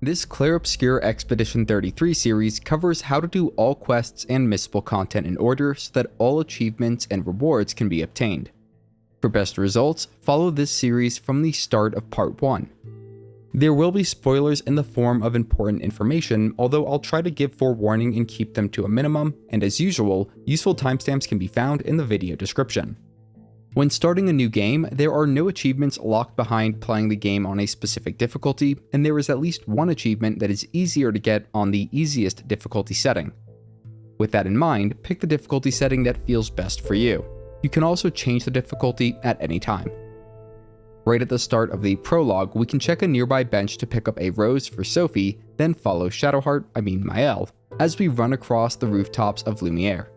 This Clair Obscur Expedition 33 series covers how to do all quests and missable content in order so that all achievements and rewards can be obtained. For best results, follow this series from the start of Part 1. There will be spoilers in the form of important information, although I'll try to give forewarning and keep them to a minimum, and as usual, useful timestamps can be found in the video description. When starting a new game, there are no achievements locked behind playing the game on a specific difficulty, and there is at least one achievement that is easier to get on the easiest difficulty setting. With that in mind, pick the difficulty setting that feels best for you. You can also change the difficulty at any time. Right at the start of the prologue, we can check a nearby bench to pick up a rose for Sophie, then follow Maelle, as we run across the rooftops of Lumiere.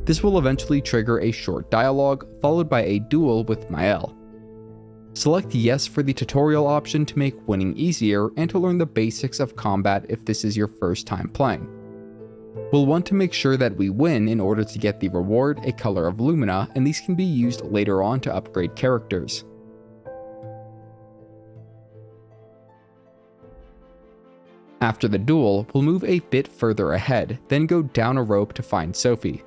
This will eventually trigger a short dialogue, followed by a duel with Maelle. Select yes for the tutorial option to make winning easier and to learn the basics of combat if this is your first time playing. We'll want to make sure that we win in order to get the reward, a color of Lumina, and these can be used later on to upgrade characters. After the duel, we'll move a bit further ahead, then go down a rope to find Sophie.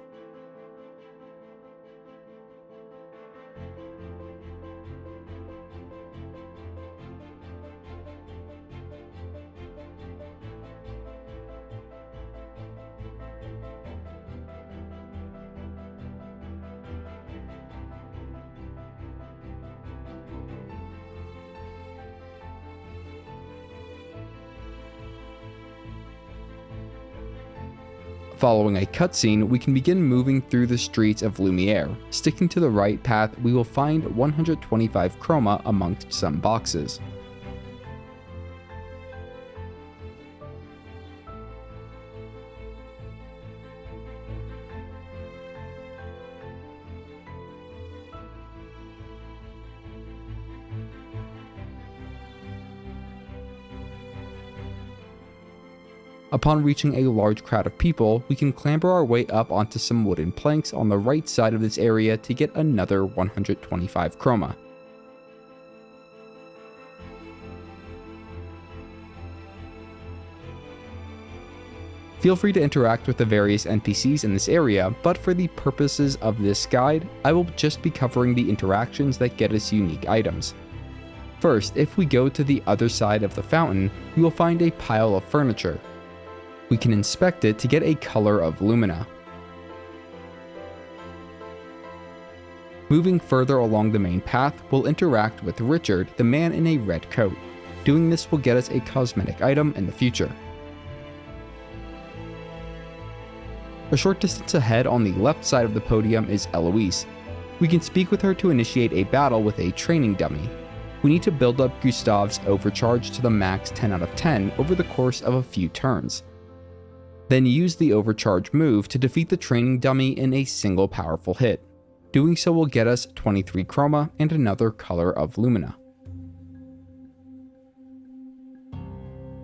Following a cutscene, we can begin moving through the streets of Lumiere. Sticking to the right path, we will find 125 Chroma amongst some boxes. Upon reaching a large crowd of people, we can clamber our way up onto some wooden planks on the right side of this area to get another 125 Chroma. Feel free to interact with the various NPCs in this area, but for the purposes of this guide, I will just be covering the interactions that get us unique items. First, if we go to the other side of the fountain, we will find a pile of furniture. We can inspect it to get a color of Lumina. Moving further along the main path, we'll interact with Richard, the man in a red coat. Doing this will get us a cosmetic item in the future. A short distance ahead on the left side of the podium is Eloise. We can speak with her to initiate a battle with a training dummy. We need to build up Gustave's overcharge to the max 10 out of 10 over the course of a few turns. Then use the overcharge move to defeat the training dummy in a single powerful hit. Doing so will get us 23 Chroma and another color of Lumina.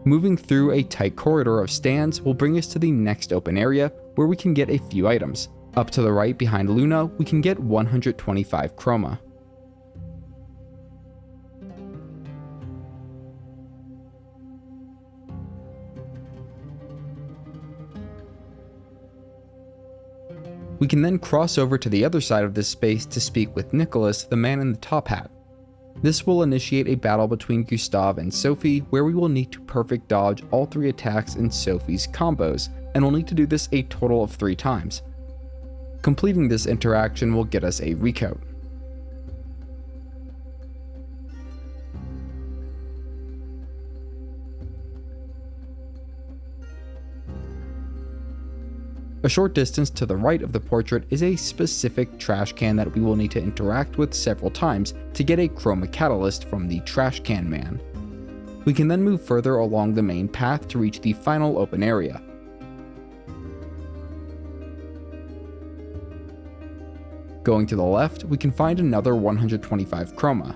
Moving through a tight corridor of stands will bring us to the next open area where we can get a few items. Up to the right behind Luna, we can get 125 Chroma. We can then cross over to the other side of this space to speak with Nicholas, the man in the top hat. This will initiate a battle between Gustave and Sophie, where we will need to perfect dodge all 3 attacks in Sophie's combos, and we'll need to do this a total of 3 times. Completing this interaction will get us a recoat. A short distance to the right of the portrait is a specific trash can that we will need to interact with several times to get a Chroma catalyst from the trash can man. We can then move further along the main path to reach the final open area. Going to the left, we can find another 125 Chroma.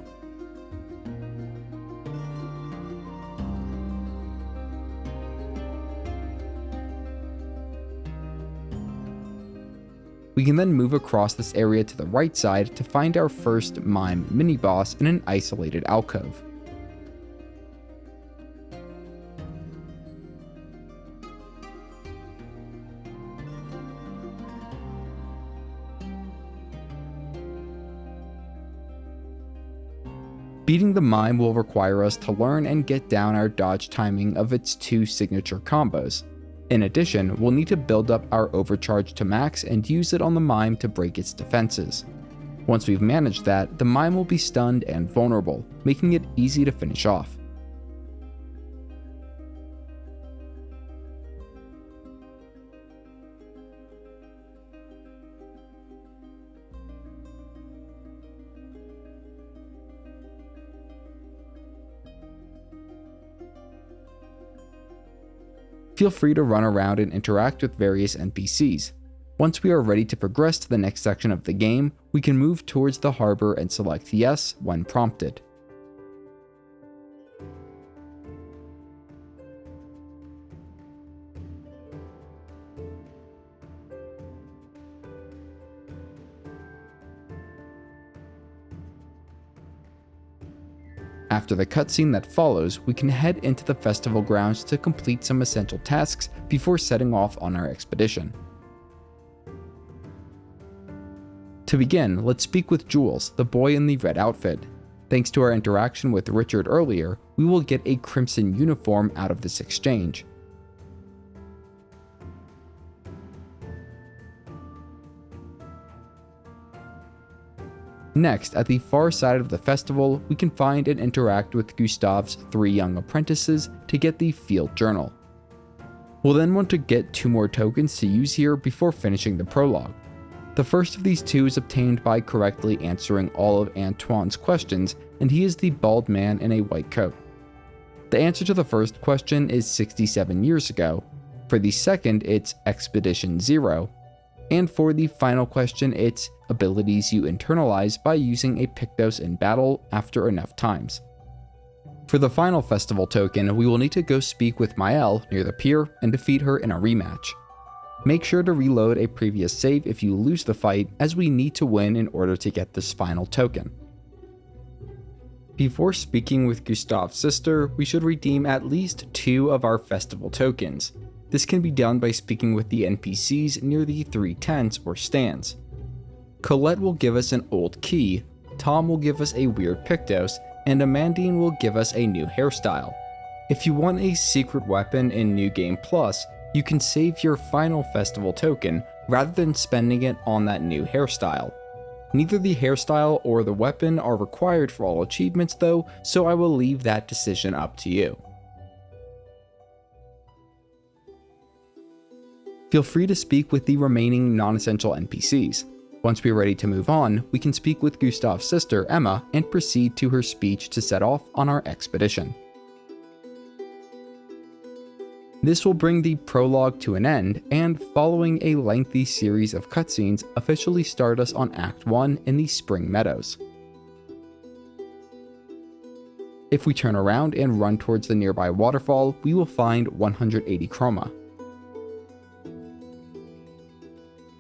We can then move across this area to the right side to find our first Mime mini-boss in an isolated alcove. Beating the Mime will require us to learn and get down our dodge timing of its 2 signature combos. In addition, we'll need to build up our overcharge to max and use it on the Mime to break its defenses. Once we've managed that, the Mime will be stunned and vulnerable, making it easy to finish off. Feel free to run around and interact with various NPCs. Once we are ready to progress to the next section of the game, we can move towards the harbor and select yes when prompted. After the cutscene that follows, we can head into the festival grounds to complete some essential tasks before setting off on our expedition. To begin, let's speak with Jules, the boy in the red outfit. Thanks to our interaction with Richard earlier, we will get a crimson uniform out of this exchange. Next, at the far side of the festival, we can find and interact with Gustave's 3 young apprentices to get the field journal. We'll then want to get 2 more tokens to use here before finishing the prologue. The first of these 2 is obtained by correctly answering all of Antoine's questions, and he is the bald man in a white coat. The answer to the first question is 67 years ago. For the second, it's Expedition 0. And for the final question, it's abilities you internalize by using a Pictos in battle after enough times. For the final festival token, we will need to go speak with Maelle near the pier and defeat her in a rematch. Make sure to reload a previous save if you lose the fight, as we need to win in order to get this final token. Before speaking with Gustave's sister, we should redeem at least 2 of our festival tokens. This can be done by speaking with the NPCs near the 3 tents or stands. Colette will give us an old key, Tom will give us a weird Pictos, and Amandine will give us a new hairstyle. If you want a secret weapon in New Game Plus, you can save your final festival token rather than spending it on that new hairstyle. Neither the hairstyle or the weapon are required for all achievements though, so I will leave that decision up to you. Feel free to speak with the remaining non-essential NPCs. Once we are ready to move on, we can speak with Gustave's sister, Emma, and proceed to her speech to set off on our expedition. This will bring the prologue to an end, and following a lengthy series of cutscenes, officially start us on Act 1 in the Spring Meadows. If we turn around and run towards the nearby waterfall, we will find 180 Chroma.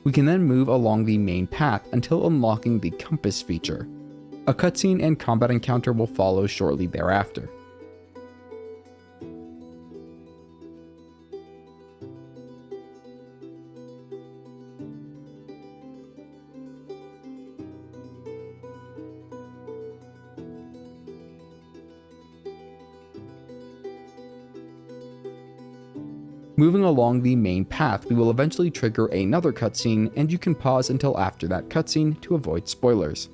We can then move along the main path until unlocking the compass feature. A cutscene and combat encounter will follow shortly thereafter. Moving along the main path, we will eventually trigger another cutscene, and you can pause until after that cutscene to avoid spoilers.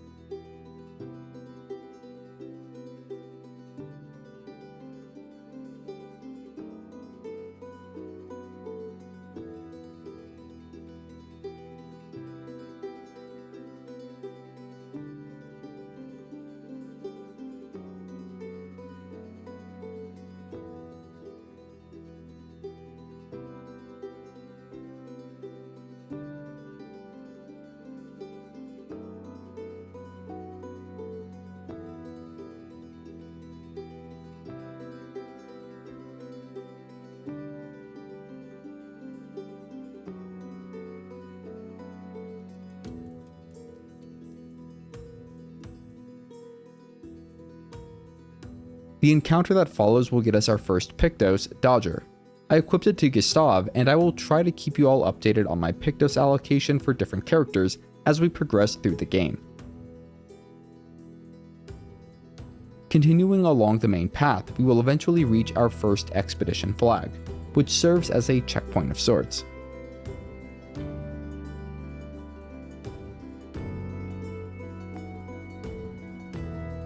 The encounter that follows will get us our first Pictos, Dodger. I equipped it to Gustave, and I will try to keep you all updated on my Pictos allocation for different characters as we progress through the game. Continuing along the main path, we will eventually reach our first expedition flag, which serves as a checkpoint of sorts.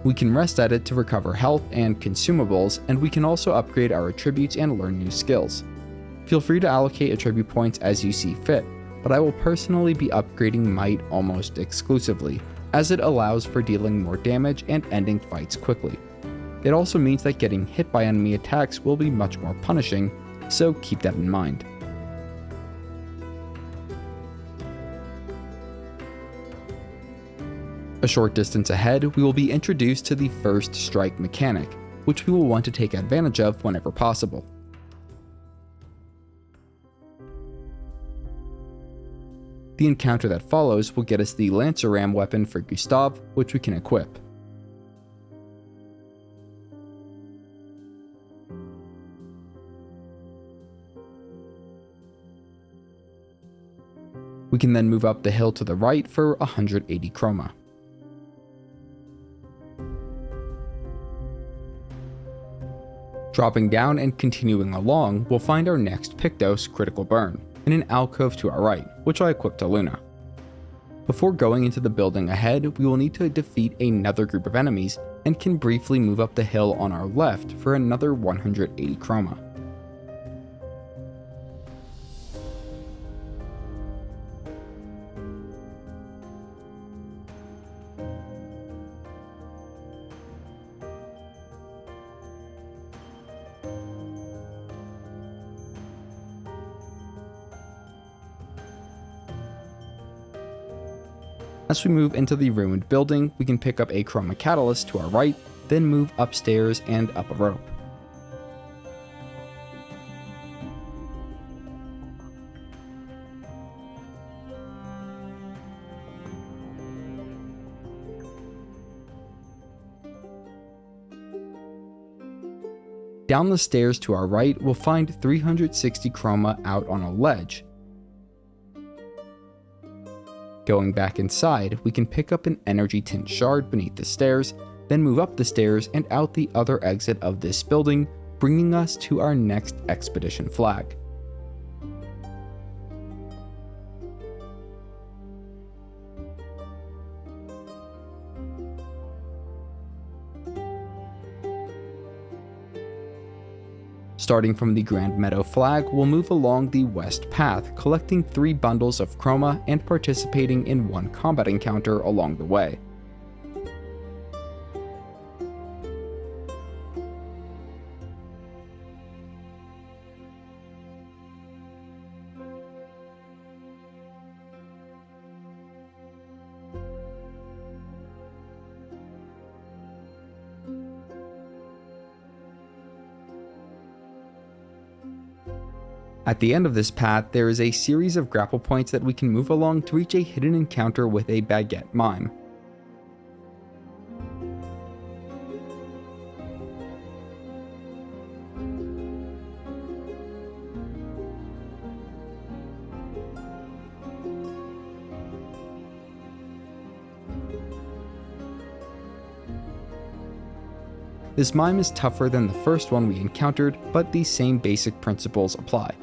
We can rest at it to recover health and consumables, and we can also upgrade our attributes and learn new skills. Feel free to allocate attribute points as you see fit, but I will personally be upgrading Might almost exclusively, as it allows for dealing more damage and ending fights quickly. It also means that getting hit by enemy attacks will be much more punishing, so keep that in mind. A short distance ahead, we will be introduced to the first strike mechanic, which we will want to take advantage of whenever possible. The encounter that follows will get us the Lanceram weapon for Gustave, which we can equip. We can then move up the hill to the right for 180 Chroma. Dropping down and continuing along, we'll find our next Pictos, Critical Burn, in an alcove to our right, which I equipped to Luna. Before going into the building ahead, we will need to defeat another group of enemies and can briefly move up the hill on our left for another 180 Chroma. As we move into the ruined building, we can pick up a Chroma Catalyst to our right, then move upstairs and up a rope. Down the stairs to our right, we'll find 360 Chroma out on a ledge. Going back inside, we can pick up an energy tint shard beneath the stairs, then move up the stairs and out the other exit of this building, bringing us to our next expedition flag. Starting from the Grand Meadow flag, we'll move along the west path, collecting 3 bundles of Chroma and participating in 1 combat encounter along the way. At the end of this path, there is a series of grapple points that we can move along to reach a hidden encounter with a Baguette Mime. This Mime is tougher than the first one we encountered, but the same basic principles apply.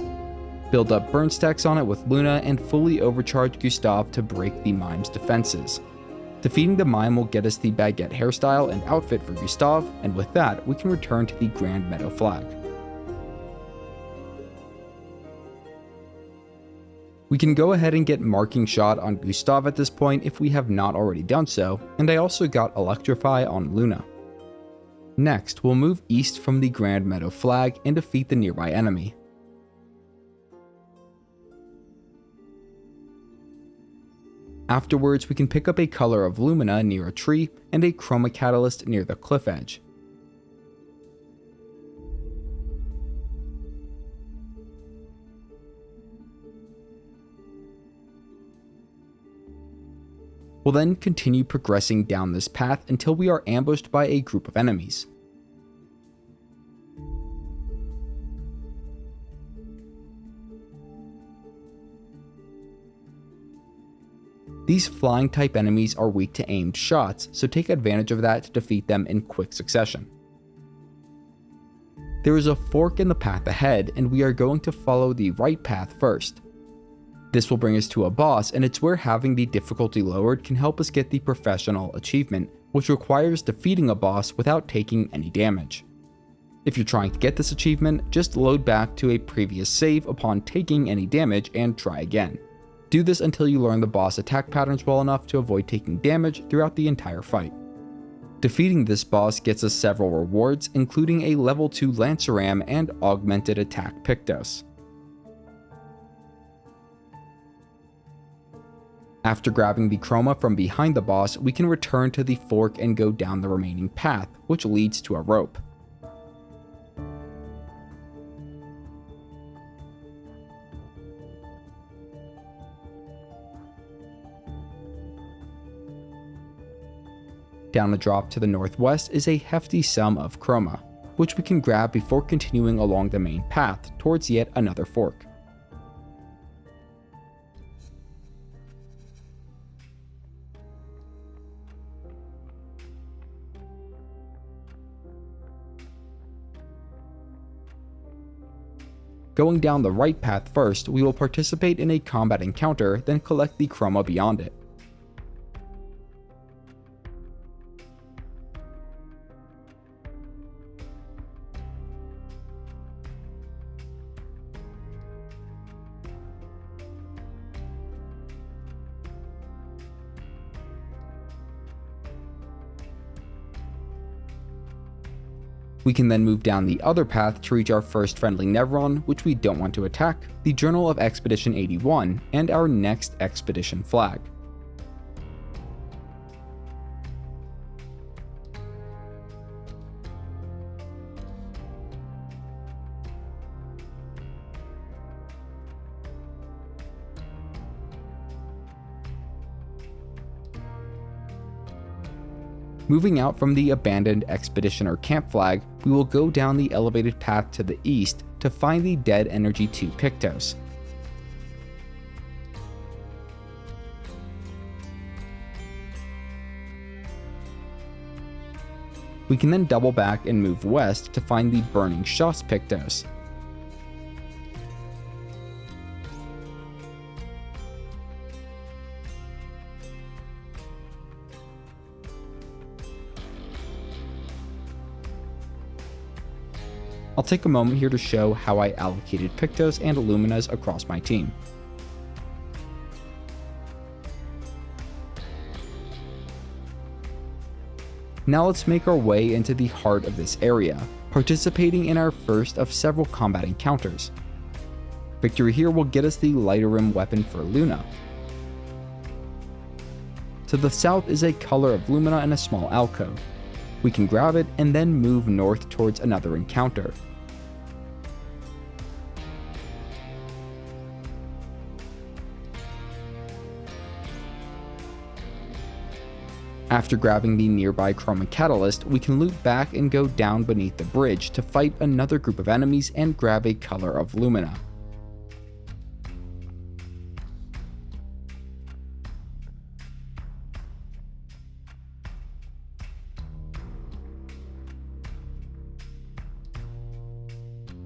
Build up burn stacks on it with Luna and fully overcharge Gustave to break the Mime's defenses. Defeating the Mime will get us the Baguette hairstyle and outfit for Gustave, and with that, we can return to the Grand Meadow flag. We can go ahead and get Marking Shot on Gustave at this point if we have not already done so, and I also got Electrify on Luna. Next, we'll move east from the Grand Meadow flag and defeat the nearby enemy. Afterwards, we can pick up a color of Lumina near a tree and a Chroma Catalyst near the cliff edge. We'll then continue progressing down this path until we are ambushed by a group of enemies. These flying type enemies are weak to aimed shots, so take advantage of that to defeat them in quick succession. There is a fork in the path ahead, and we are going to follow the right path first. This will bring us to a boss, and it's where having the difficulty lowered can help us get the professional achievement, which requires defeating a boss without taking any damage. If you're trying to get this achievement, just load back to a previous save upon taking any damage and try again. Do this until you learn the boss attack patterns well enough to avoid taking damage throughout the entire fight. Defeating this boss gets us several rewards, including a level 2 Lanceram and augmented attack Pictos. After grabbing the Chroma from behind the boss, we can return to the fork and go down the remaining path, which leads to a rope. Down the drop to the northwest is a hefty sum of Chroma, which we can grab before continuing along the main path towards yet another fork. Going down the right path first, we will participate in a combat encounter, then collect the Chroma beyond it. We can then move down the other path to reach our first friendly Nevron, which we don't want to attack, the Journal of Expedition 81, and our next expedition flag. Moving out from the abandoned expedition or camp flag, we will go down the elevated path to the east to find the Dead Energy 2 Pictos. We can then double back and move west to find the Burning Shots Pictos. I'll take a moment here to show how I allocated Pictos and Luminas across my team. Now let's make our way into the heart of this area, participating in our first of several combat encounters. Victory here will get us the Lighterim weapon for Luna. To the south is a color of Lumina and a small alcove. We can grab it and then move north towards another encounter. After grabbing the nearby Chroma Catalyst, we can loop back and go down beneath the bridge to fight another group of enemies and grab a color of Lumina.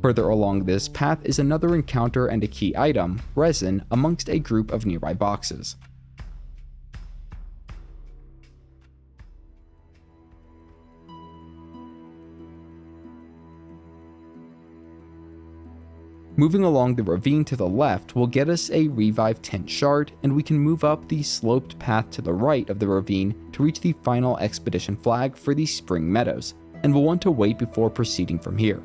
Further along this path is another encounter and a key item, Resin, amongst a group of nearby boxes. Moving along the ravine to the left will get us a Revive Tint shard, and we can move up the sloped path to the right of the ravine to reach the final expedition flag for the Spring Meadows, and we'll want to wait before proceeding from here.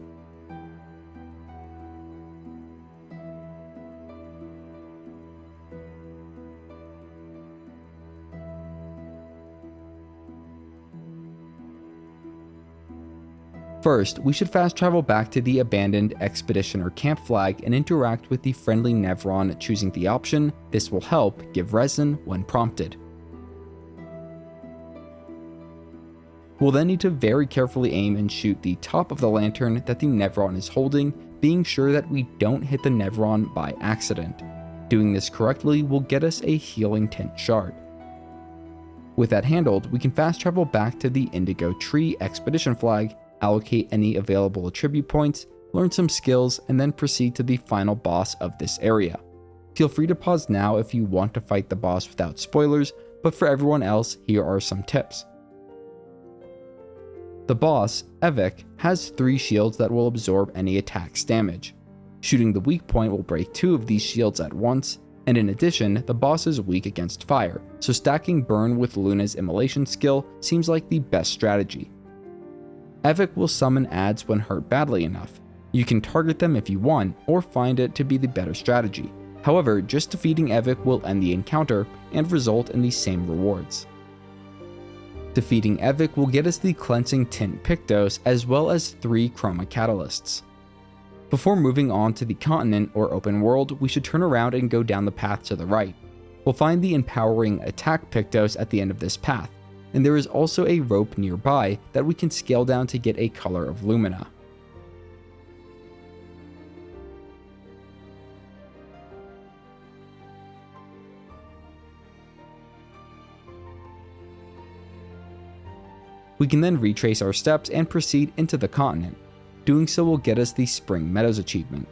First, we should fast travel back to the abandoned expedition or camp flag and interact with the friendly Nevron, choosing the option "This will help, give resin" when prompted. We'll then need to very carefully aim and shoot the top of the lantern that the Nevron is holding, being sure that we don't hit the Nevron by accident. Doing this correctly will get us a healing tint shard. With that handled, we can fast travel back to the Indigo Tree Expedition flag, allocate any available attribute points, learn some skills, and then proceed to the final boss of this area. Feel free to pause now if you want to fight the boss without spoilers, but for everyone else, here are some tips. The boss, Eveque, has 3 shields that will absorb any attack's damage. Shooting the weak point will break 2 of these shields at once, and in addition, the boss is weak against fire, so stacking burn with Luna's immolation skill seems like the best strategy. Eveque will summon adds when hurt badly enough. You can target them if you want, or find it to be the better strategy. However, just defeating Eveque will end the encounter and result in the same rewards. Defeating Eveque will get us the cleansing Tint Pictos as well as 3 Chroma catalysts. Before moving on to the continent or open world, we should turn around and go down the path to the right. We'll find the empowering attack Pictos at the end of this path, and there is also a rope nearby that we can scale down to get a color of Lumina. We can then retrace our steps and proceed into the continent. Doing so will get us the Spring Meadows achievement.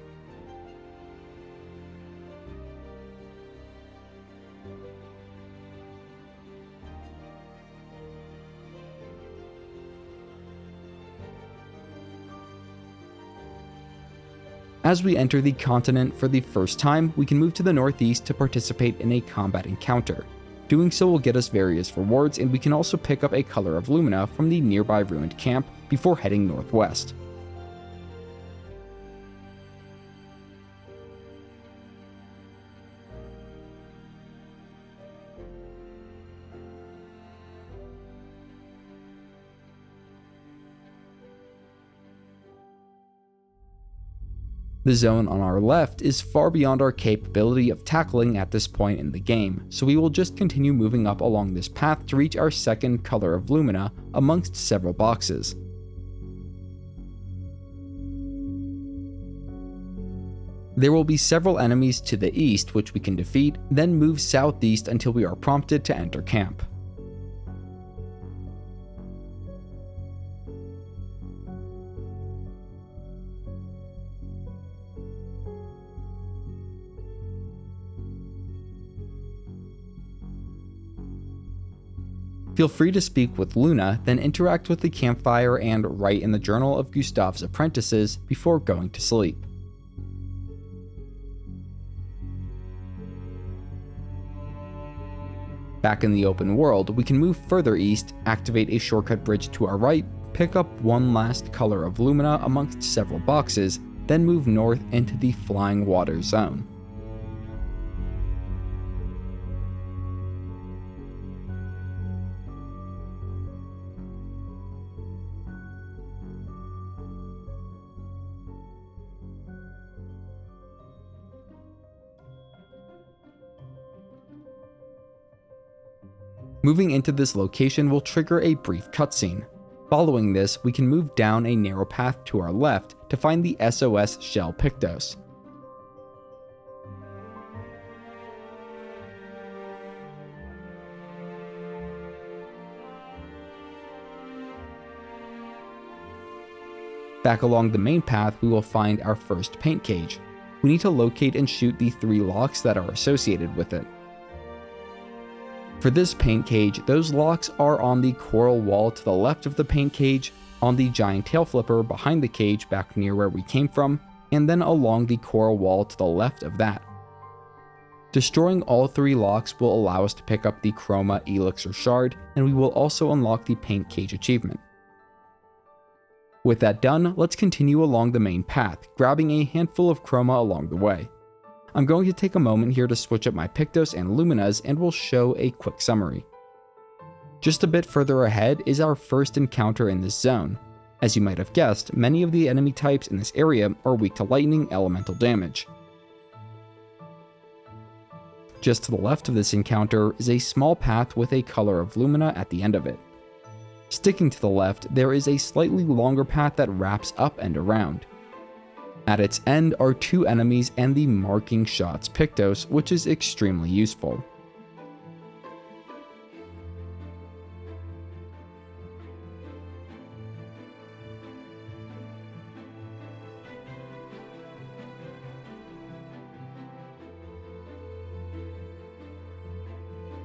As we enter the continent for the first time, we can move to the northeast to participate in a combat encounter. Doing so will get us various rewards, and we can also pick up a color of Lumina from the nearby ruined camp before heading northwest. The zone on our left is far beyond our capability of tackling at this point in the game, so we will just continue moving up along this path to reach our second color of Lumina amongst several boxes. There will be several enemies to the east which we can defeat, then move southeast until we are prompted to enter camp. Feel free to speak with Luna, then interact with the campfire and write in the journal of Gustave's apprentices before going to sleep. Back in the open world, we can move further east, activate a shortcut bridge to our right, pick up one last color of Lumina amongst several boxes, then move north into the Flying Water zone. Moving into this location will trigger a brief cutscene. Following this, we can move down a narrow path to our left to find the SOS Shell Pictos. Back along the main path, we will find our first paint cage. We need to locate and shoot the 3 locks that are associated with it. For this paint cage, those locks are on the coral wall to the left of the paint cage, on the giant tail flipper behind the cage back near where we came from, and then along the coral wall to the left of that. Destroying all 3 locks will allow us to pick up the Chroma Elixir shard, and we will also unlock the paint cage achievement. With that done, let's continue along the main path, grabbing a handful of Chroma along the way. I'm going to take a moment here to switch up my Pictos and Luminas and will show a quick summary. Just a bit further ahead is our first encounter in this zone. As you might have guessed, many of the enemy types in this area are weak to lightning elemental damage. Just to the left of this encounter is a small path with a color of Lumina at the end of it. Sticking to the left, there is a slightly longer path that wraps up and around. At its end are 2 enemies and the marking shots Pictos, which is extremely useful.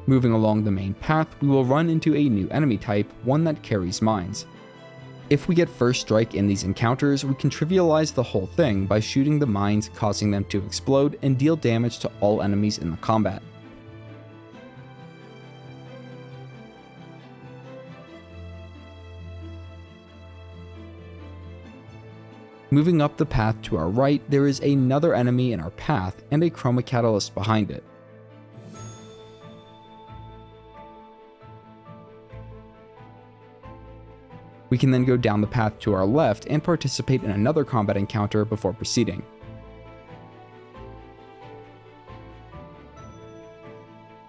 Moving along the main path, we will run into a new enemy type, one that carries mines. If we get first strike in these encounters, we can trivialize the whole thing by shooting the mines, causing them to explode and deal damage to all enemies in the combat. Moving up the path to our right, there is another enemy in our path and a Chroma catalyst behind it. We can then go down the path to our left and participate in another combat encounter before proceeding.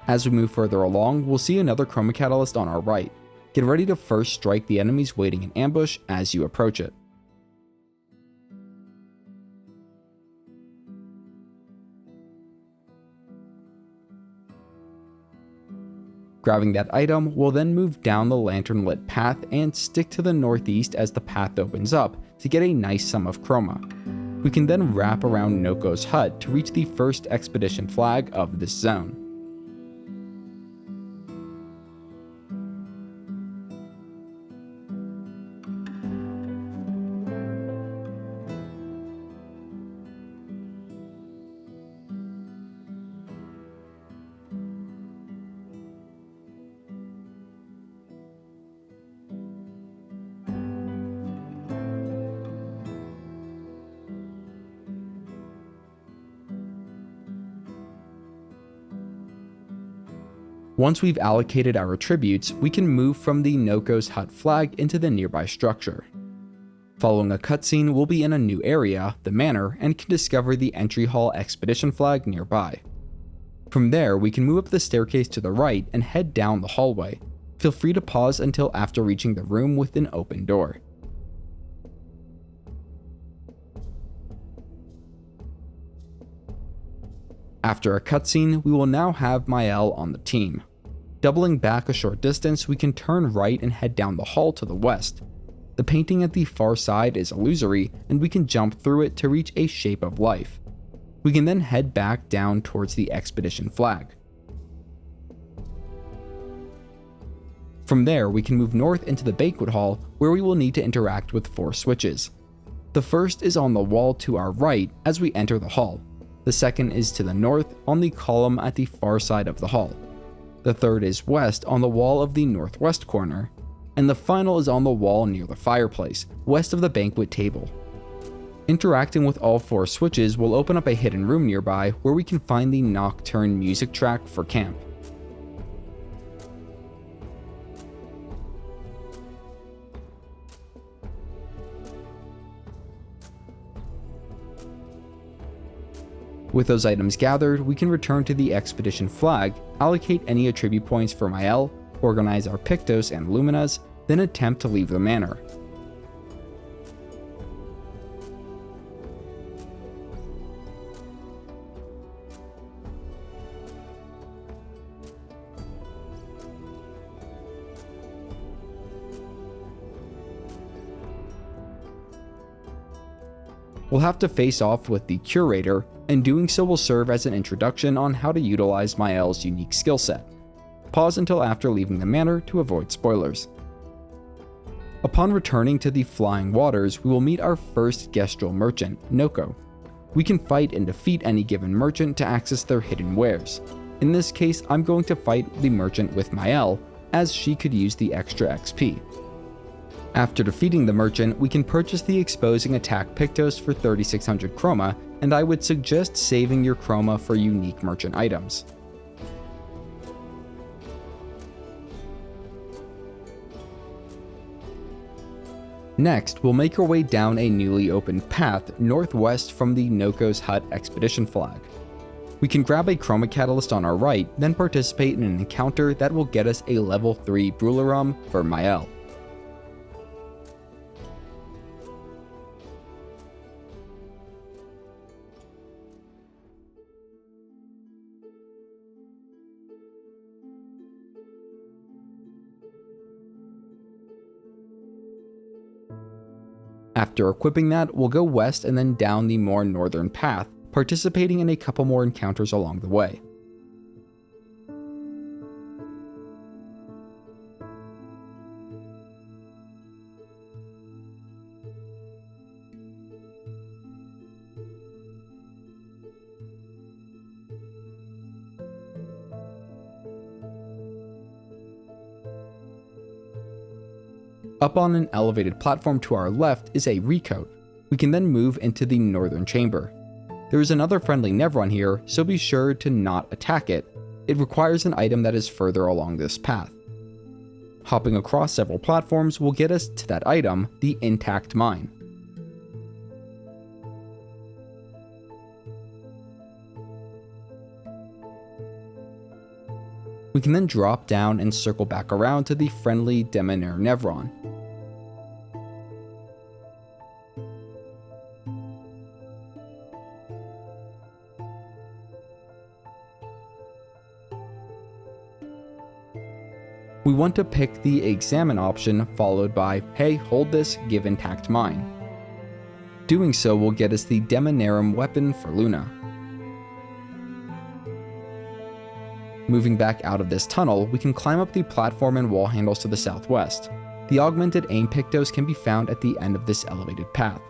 As we move further along, we'll see another Chroma catalyst on our right. Get ready to first strike the enemies waiting in ambush as you approach it. Grabbing that item, we'll then move down the lantern-lit path and stick to the northeast as the path opens up to get a nice sum of chroma. We can then wrap around Nocos' hut to reach the first expedition flag of this zone. Once we've allocated our attributes, we can move from the Nocos hut flag into the nearby structure. Following a cutscene, we'll be in a new area, the Manor, and can discover the entry hall expedition flag nearby. From there, we can move up the staircase to the right and head down the hallway. Feel free to pause until after reaching the room with an open door. After a cutscene, we will now have Maelle on the team. Doubling back a short distance, we can turn right and head down the hall to the west. The painting at the far side is illusory, and we can jump through it to reach a shape of life. We can then head back down towards the expedition flag. From there, we can move north into the banquet hall, where we will need to interact with 4 switches. The first is on the wall to our right as we enter the hall. The second is to the north on the column at the far side of the hall. The third is west on the wall of the northwest corner. And the final is on the wall near the fireplace, west of the banquet table. Interacting with all 4 switches will open up a hidden room nearby where we can find the Nocturne music track for camp. With those items gathered, we can return to the expedition flag, allocate any attribute points for Maelle, organize our Pictos and Luminas, then attempt to leave the manor. We'll have to face off with the Curator, and doing so will serve as an introduction on how to utilize Maelle's unique skill set. Pause until after leaving the manor to avoid spoilers. Upon returning to the Flying Waters, we will meet our first Gestral merchant, Nocos. We can fight and defeat any given merchant to access their hidden wares. In this case, I'm going to fight the merchant with Maelle, as she could use the extra XP. After defeating the merchant, we can purchase the exposing attack Pictos for 3600 chroma, and I would suggest saving your chroma for unique merchant items. Next, we'll make our way down a newly opened path northwest from the Nocos hut expedition flag. We can grab a chroma catalyst on our right, then participate in an encounter that will get us a level 3 Brularum for Maelle. After equipping that, we'll go west and then down the more northern path, participating in a couple more encounters along the way. Up on an elevated platform to our left is a recoat. We can then move into the northern chamber. There is another friendly Nevron here, so be sure to not attack it. It requires an item that is further along this path. Hopping across several platforms will get us to that item, the intact mine. We can then drop down and circle back around to the friendly Demineer Nevron. We want to pick the Examine option followed by, hey, hold this, give intact mine. Doing so will get us the Demineerum weapon for Luna. Moving back out of this tunnel, we can climb up the platform and wall handles to the southwest. The augmented aim Pictos can be found at the end of this elevated path.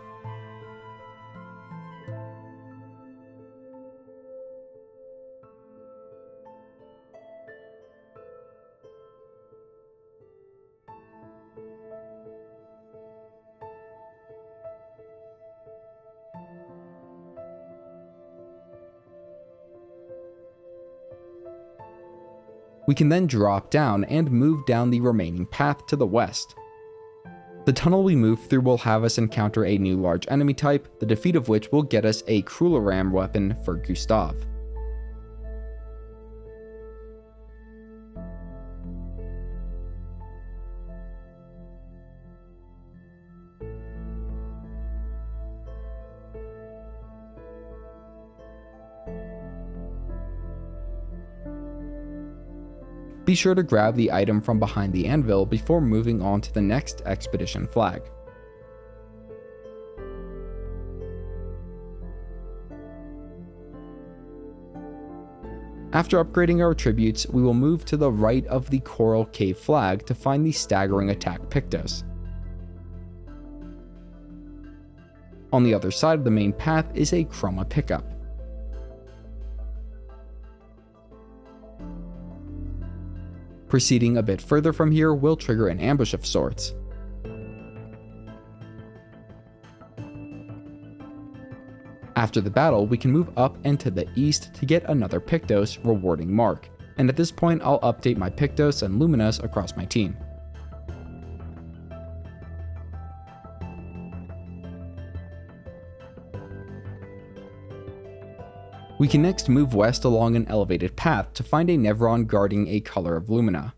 We can then drop down and move down the remaining path to the west. The tunnel we move through will have us encounter a new large enemy type, the defeat of which will get us a Lanceram weapon for Gustave. Be sure to grab the item from behind the anvil before moving on to the next expedition flag. After upgrading our attributes, we will move to the right of the Coral Cave flag to find the staggering attack Pictos. On the other side of the main path is a Chroma pickup. Proceeding a bit further from here will trigger an ambush of sorts. After the battle, we can move up and to the east to get another Pictos rewarding mark, and at this point I'll update my Pictos and Luminas across my team. We can next move west along an elevated path to find a Nevron guarding a color of Lumina.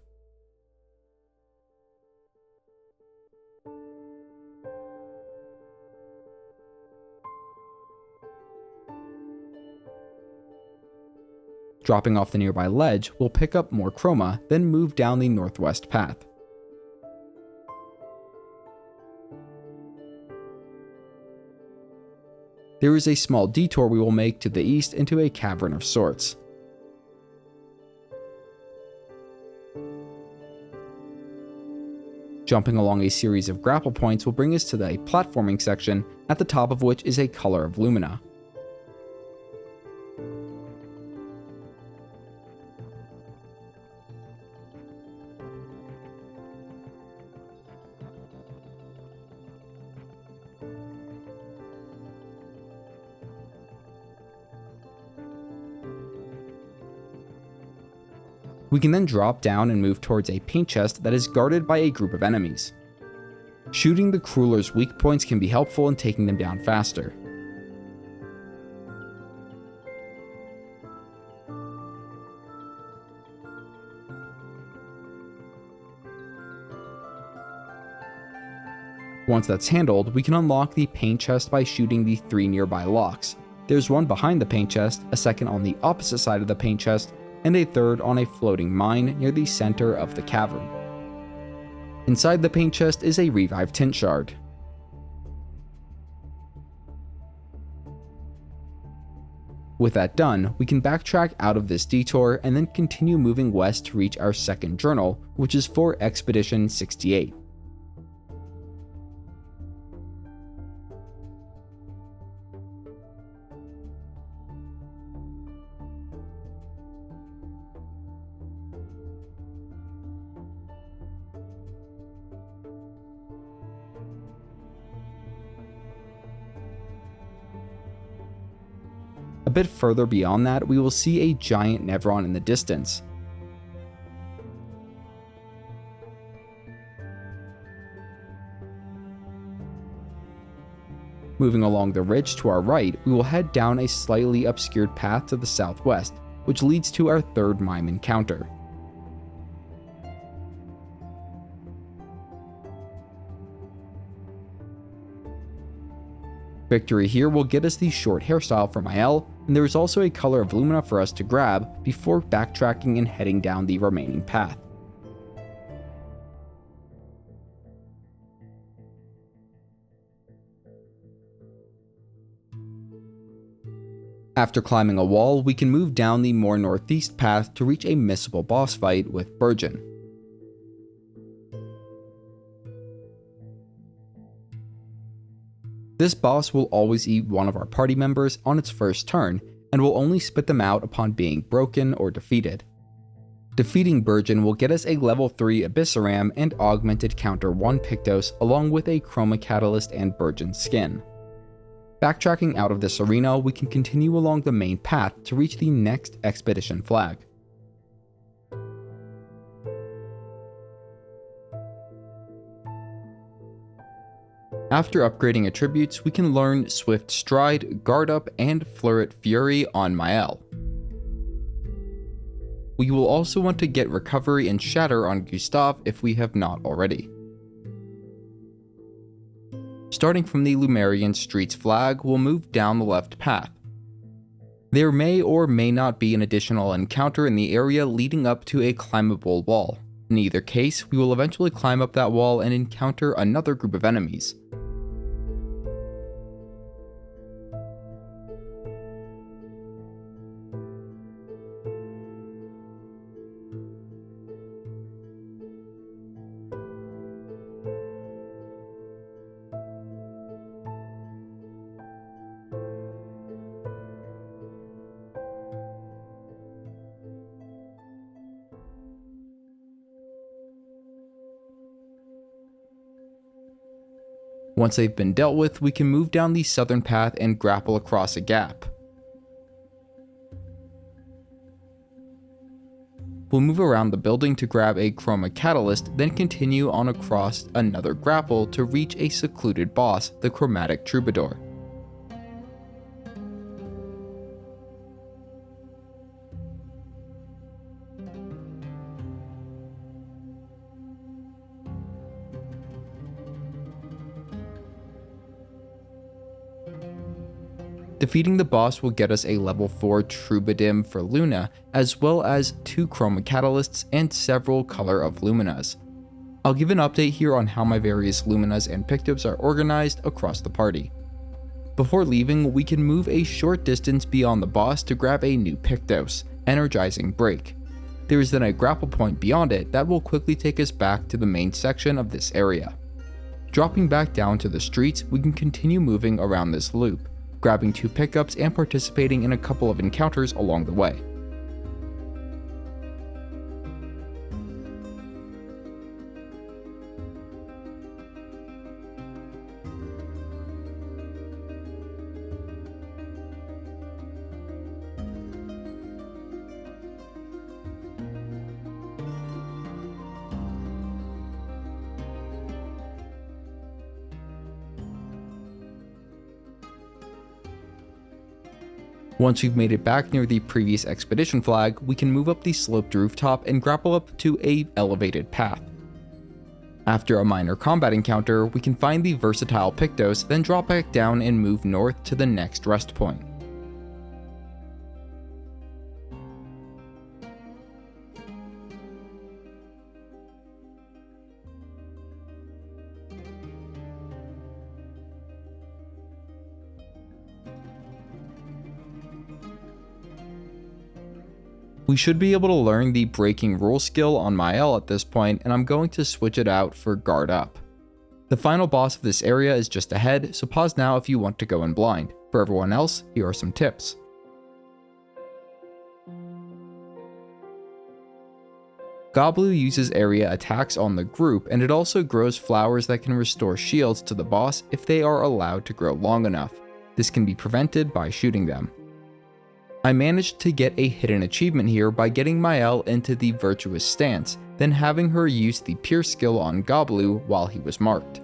Dropping off the nearby ledge, we'll pick up more Chroma, then move down the northwest path. There is a small detour we will make to the east into a cavern of sorts. Jumping along a series of grapple points will bring us to the platforming section, at the top of which is a color of Lumina. We can then drop down and move towards a paint chest that is guarded by a group of enemies. Shooting the Crueller's weak points can be helpful in taking them down faster. Once that's handled, we can unlock the paint chest by shooting the 3 nearby locks. There's one behind the paint chest, a second on the opposite side of the paint chest, and a third on a floating mine near the center of the cavern. Inside the paint chest is a revived Tint shard. With that done, we can backtrack out of this detour and then continue moving west to reach our second journal, which is for Expedition 68. bit further beyond that, we will see a giant Nevron in the distance. Moving along the ridge to our right, we will head down a slightly obscured path to the southwest, which leads to our third Mime encounter. Victory here will get us the short hairstyle for Maelle, and there is also a color of Lumina for us to grab before backtracking and heading down the remaining path. After climbing a wall, we can move down the more northeast path to reach a missable boss fight with Burgeon. This boss will always eat one of our party members on its first turn, and will only spit them out upon being broken or defeated. Defeating Burgeon will get us a level 3 Abyssaram and Augmented counter 1 Pictos along with a Chroma Catalyst and Burgeon skin. Backtracking out of this arena, we can continue along the main path to reach the next expedition flag. After upgrading attributes, we can learn Swift Stride, Guard Up, and Fleuret Fury on Maelle. We will also want to get Recovery and Shatter on Gustave if we have not already. Starting from the Lumerian Streets flag, we'll move down the left path. There may or may not be an additional encounter in the area leading up to a climbable wall. In either case, we will eventually climb up that wall and encounter another group of enemies. Once they've been dealt with, we can move down the southern path and grapple across a gap. We'll move around the building to grab a Chroma Catalyst, then continue on across another grapple to reach a secluded boss, the Chromatic Troubadour. Defeating the boss will get us a level 4 Troubadim for Luna, as well as 2 Chroma Catalysts and several Color of Luminas. I'll give an update here on how my various Luminas and Pictos are organized across the party. Before leaving, we can move a short distance beyond the boss to grab a new Pictos, Energizing Break. There is then a grapple point beyond it that will quickly take us back to the main section of this area. Dropping back down to the streets, we can continue moving around this loop, grabbing 2 pickups and participating in a couple of encounters along the way. Once we've made it back near the previous expedition flag, we can move up the sloped rooftop and grapple up to a elevated path. After a minor combat encounter, we can find the versatile Pictos, then drop back down and move north to the next rest point. We should be able to learn the Breaking Rule skill on Maelle at this point, and I'm going to switch it out for Guard Up. The final boss of this area is just ahead, so pause now if you want to go in blind. For everyone else, here are some tips. Goblu uses area attacks on the group, and it also grows flowers that can restore shields to the boss if they are allowed to grow long enough. This can be prevented by shooting them. I managed to get a hidden achievement here by getting Maelle into the Virtuous Stance, then having her use the Pierce skill on Goblu while he was marked.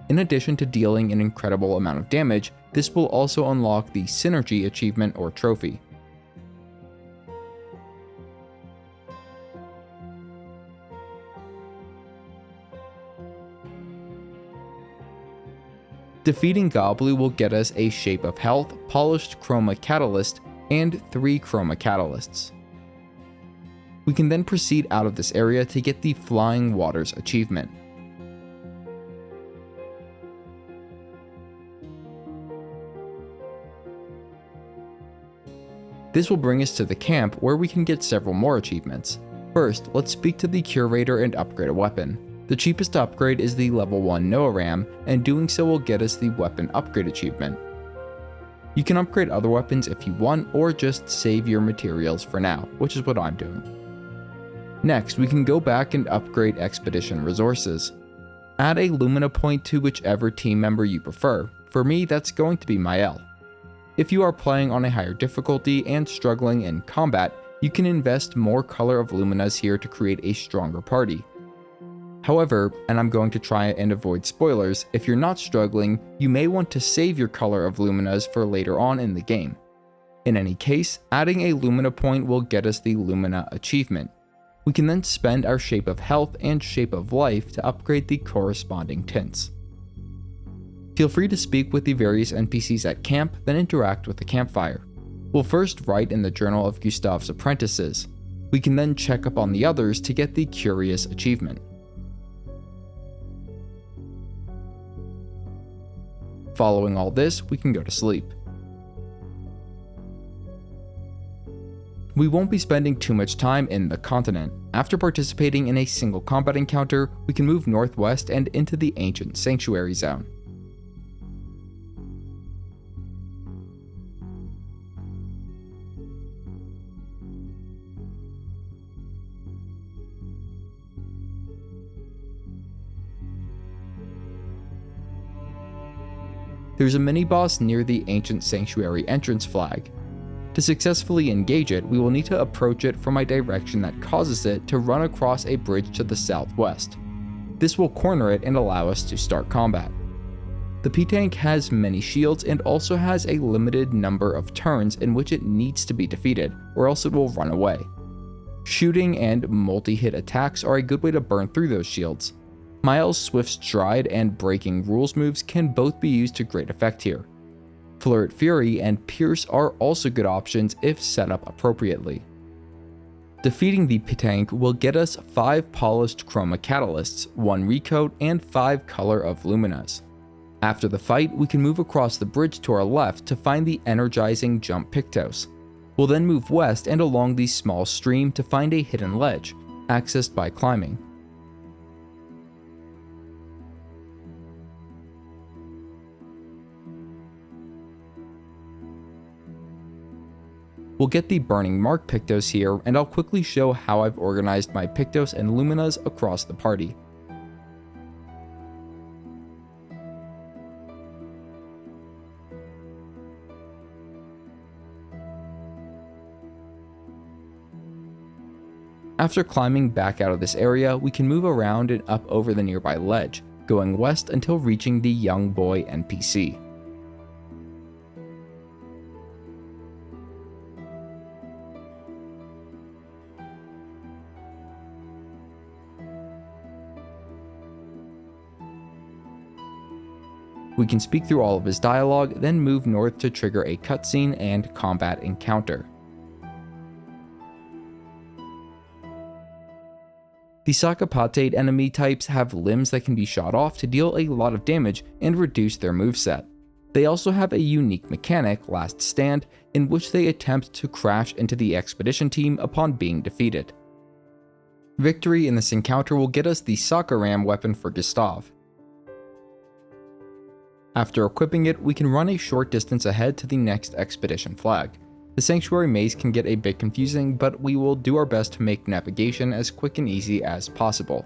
In addition to dealing an incredible amount of damage, this will also unlock the Synergy achievement or trophy. Defeating Goblu will get us a Shape of Health, Polished Chroma Catalyst, and 3 Chroma Catalysts. We can then proceed out of this area to get the Flying Waters achievement. This will bring us to the camp where we can get several more achievements. First, let's speak to the Curator and upgrade a weapon. The cheapest upgrade is the level 1 Noaram, and doing so will get us the Weapon Upgrade achievement. You can upgrade other weapons if you want, or just save your materials for now, which is what I'm doing. Next, we can go back and upgrade Expedition resources. Add a Lumina point to whichever team member you prefer. For me, that's going to be Maelle. If you are playing on a higher difficulty and struggling in combat, you can invest more color of Luminas here to create a stronger party. However, and I'm going to try and avoid spoilers, if you're not struggling, you may want to save your color of Luminas for later on in the game. In any case, adding a Lumina point will get us the Lumina achievement. We can then spend our Shape of Health and Shape of Life to upgrade the corresponding tints. Feel free to speak with the various NPCs at camp, then interact with the campfire. We'll first write in the journal of Gustave's Apprentices. We can then check up on the others to get the Curious achievement. Following all this, we can go to sleep. We won't be spending too much time in the continent. After participating in a single combat encounter, we can move northwest and into the ancient sanctuary zone. There's a mini-boss near the ancient sanctuary entrance flag. To successfully engage it, we will need to approach it from a direction that causes it to run across a bridge to the southwest. This will corner it and allow us to start combat. The P-Tank has many shields and also has a limited number of turns in which it needs to be defeated, or else it will run away. Shooting and multi-hit attacks are a good way to burn through those shields. Maelle's Swift Stride and Breaking Rules moves can both be used to great effect here. Florid Fury and Pierce are also good options if set up appropriately. Defeating the P-Tank will get us 5 Polished Chroma Catalysts, 1 Recoat, and 5 Color of Luminas. After the fight, we can move across the bridge to our left to find the energizing Jump Pictos. We'll then move west and along the small stream to find a hidden ledge, accessed by climbing. We'll get the Burning Mark Pictos here, and I'll quickly show how I've organized my Pictos and Luminas across the party. After climbing back out of this area, we can move around and up over the nearby ledge, going west until reaching the Young Boy NPC. We can speak through all of his dialogue, then move north to trigger a cutscene and combat encounter. The Sakapate enemy types have limbs that can be shot off to deal a lot of damage and reduce their moveset. They also have a unique mechanic, Last Stand, in which they attempt to crash into the expedition team upon being defeated. Victory in this encounter will get us the Sakaram weapon for Gustave. After equipping it, we can run a short distance ahead to the next expedition flag. The sanctuary maze can get a bit confusing, but we will do our best to make navigation as quick and easy as possible.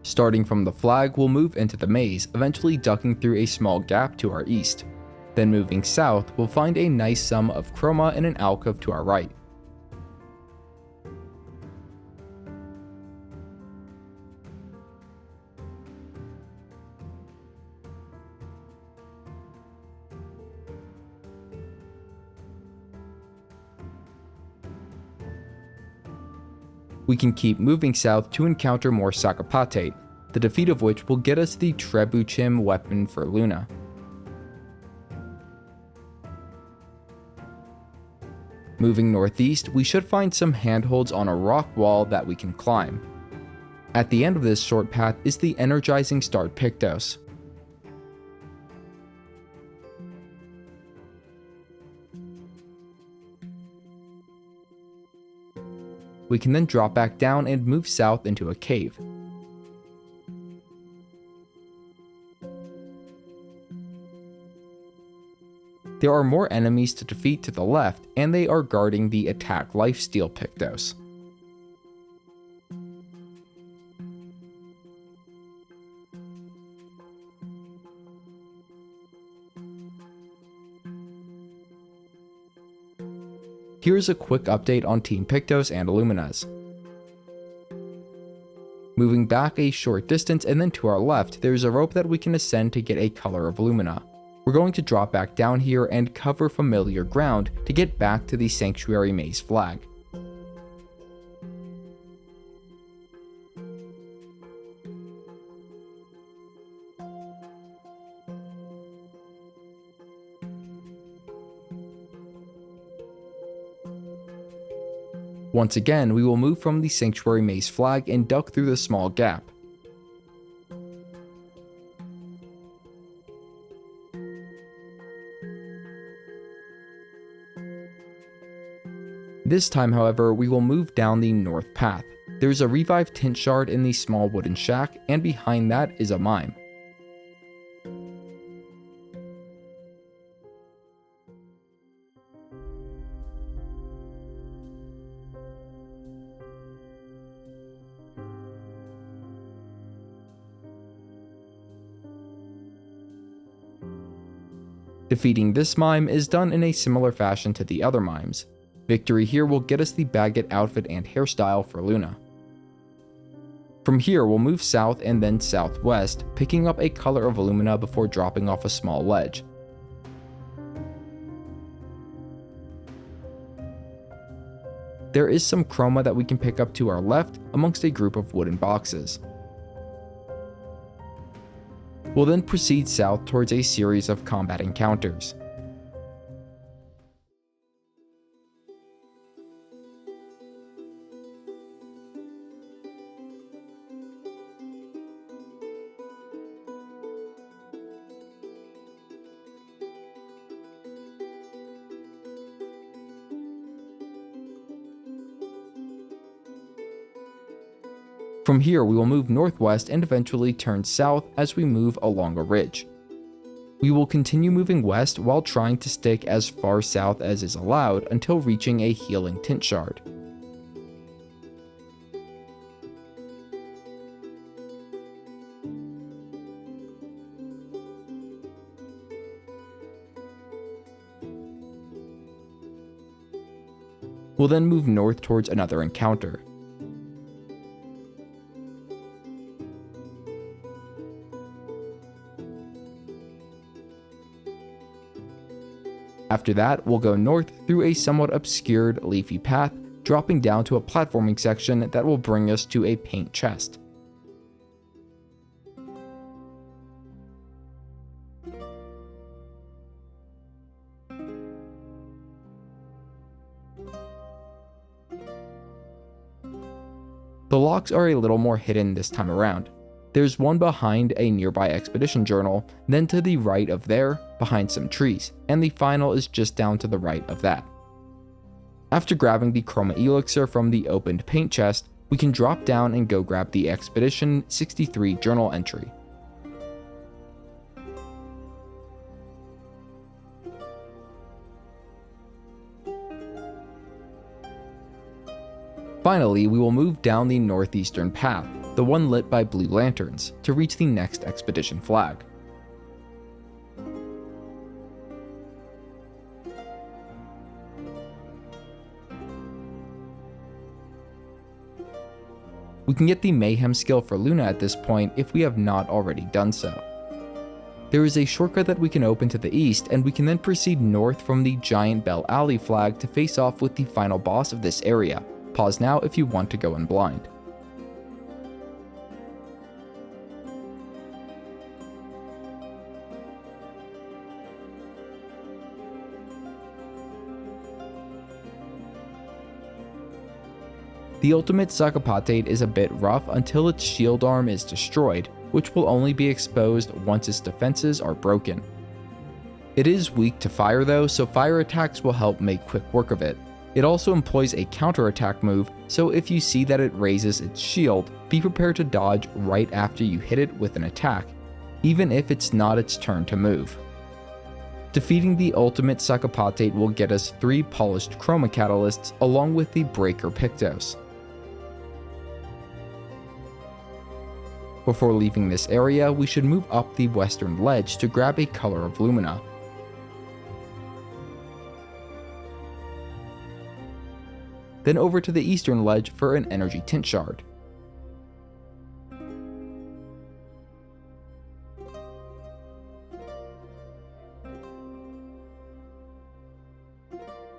Starting from the flag, we'll move into the maze, eventually ducking through a small gap to our east. Then moving south, we'll find a nice sum of Chroma in an alcove to our right. We can keep moving south to encounter more Sakapatate, the defeat of which will get us the Trebuchem weapon for Luna. Moving northeast, we should find some handholds on a rock wall that we can climb. At the end of this short path is the energizing starred Pictos. We can then drop back down and move south into a cave. There are more enemies to defeat to the left, and they are guarding the attack lifesteal Pictos. Here's a quick update on Team Pictos and Luminas. Moving back a short distance and then to our left, there's a rope that we can ascend to get a color of Lumina. We're going to drop back down here and cover familiar ground to get back to the Sanctuary Maze flag. Once again, we will move from the Sanctuary Maze flag and duck through the small gap. This time, however, we will move down the north path. There's a revived Tint shard in the small wooden shack, and behind that is a Mime. Defeating this Mime is done in a similar fashion to the other Mimes. Victory here will get us the Baguette outfit and hairstyle for Luna. From here, we'll move south and then southwest, picking up a color of Lumina before dropping off a small ledge. There is some Chroma that we can pick up to our left amongst a group of wooden boxes. We'll then proceed south towards a series of combat encounters. From here, we will move northwest and eventually turn south as we move along a ridge. We will continue moving west while trying to stick as far south as is allowed until reaching a healing Tint shard. We'll then move north towards another encounter. After that, we'll go north through a somewhat obscured leafy path, dropping down to a platforming section that will bring us to a paint chest. The locks are a little more hidden this time around. There's one behind a nearby expedition journal, then to the right of there, behind some trees, and the final is just down to the right of that. After grabbing the Chroma Elixir from the opened paint chest, we can drop down and go grab the Expedition 63 journal entry. Finally, we will move down the northeastern path, the one lit by blue lanterns, to reach the next expedition flag. We can get the Mayhem skill for Luna at this point if we have not already done so. There is a shortcut that we can open to the east, and we can then proceed north from the giant Bell Alley flag to face off with the final boss of this area. Pause now if you want to go in blind. The ultimate Sacapatate is a bit rough until its shield arm is destroyed, which will only be exposed once its defenses are broken. It is weak to fire though, so fire attacks will help make quick work of it. It also employs a counterattack move, so if you see that it raises its shield, be prepared to dodge right after you hit it with an attack, even if it's not its turn to move. Defeating the ultimate Sacapatate will get us 3 polished Chroma catalysts along with the Breaker Pictos. Before leaving this area, we should move up the western ledge to grab a color of Lumina. Then over to the eastern ledge for an energy tint shard.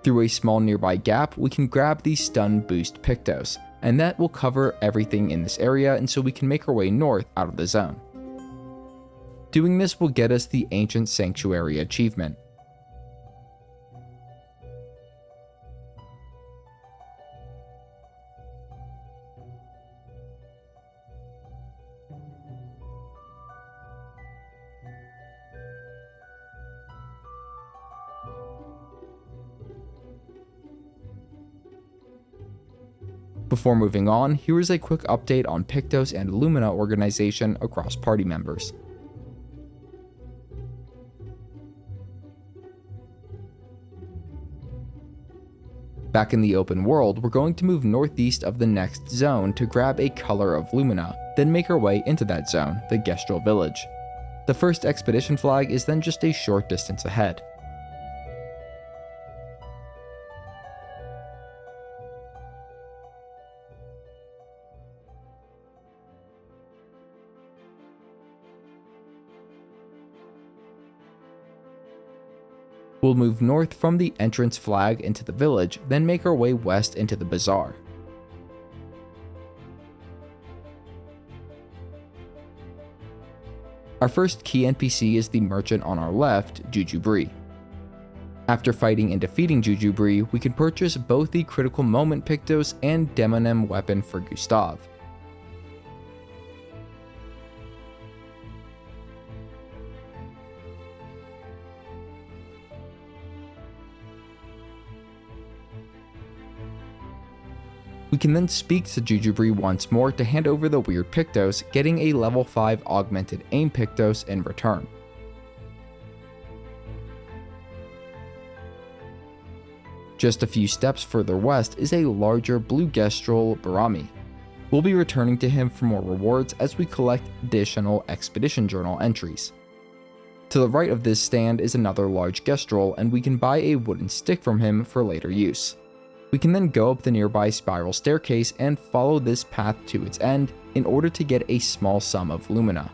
Through a small nearby gap, we can grab the Stun Boost Pictos, and that will cover everything in this area, and so we can make our way north out of the zone. Doing this will get us the Ancient Sanctuary achievement. Before moving on, here is a quick update on Pictos and Lumina organization across party members. Back in the open world, we're going to move northeast of the next zone to grab a color of Lumina, then make our way into that zone, the Gestral village. The first expedition flag is then just a short distance ahead. We'll move north from the entrance flag into the village, then make our way west into the bazaar. Our first key NPC is the merchant on our left, Jujubri. After fighting and defeating Jujubri, we can purchase both the Critical Moment Pictos and Demonem weapon for Gustave. We can then speak to Jujubri once more to hand over the weird Pictos, getting a level 5 augmented aim Pictos in return. Just a few steps further west is a larger blue Gestral Barami. We'll be returning to him for more rewards as we collect additional expedition journal entries. To the right of this stand is another large Gestral, and we can buy a wooden stick from him for later use. We can then go up the nearby spiral staircase and follow this path to its end in order to get a small sum of Lumina.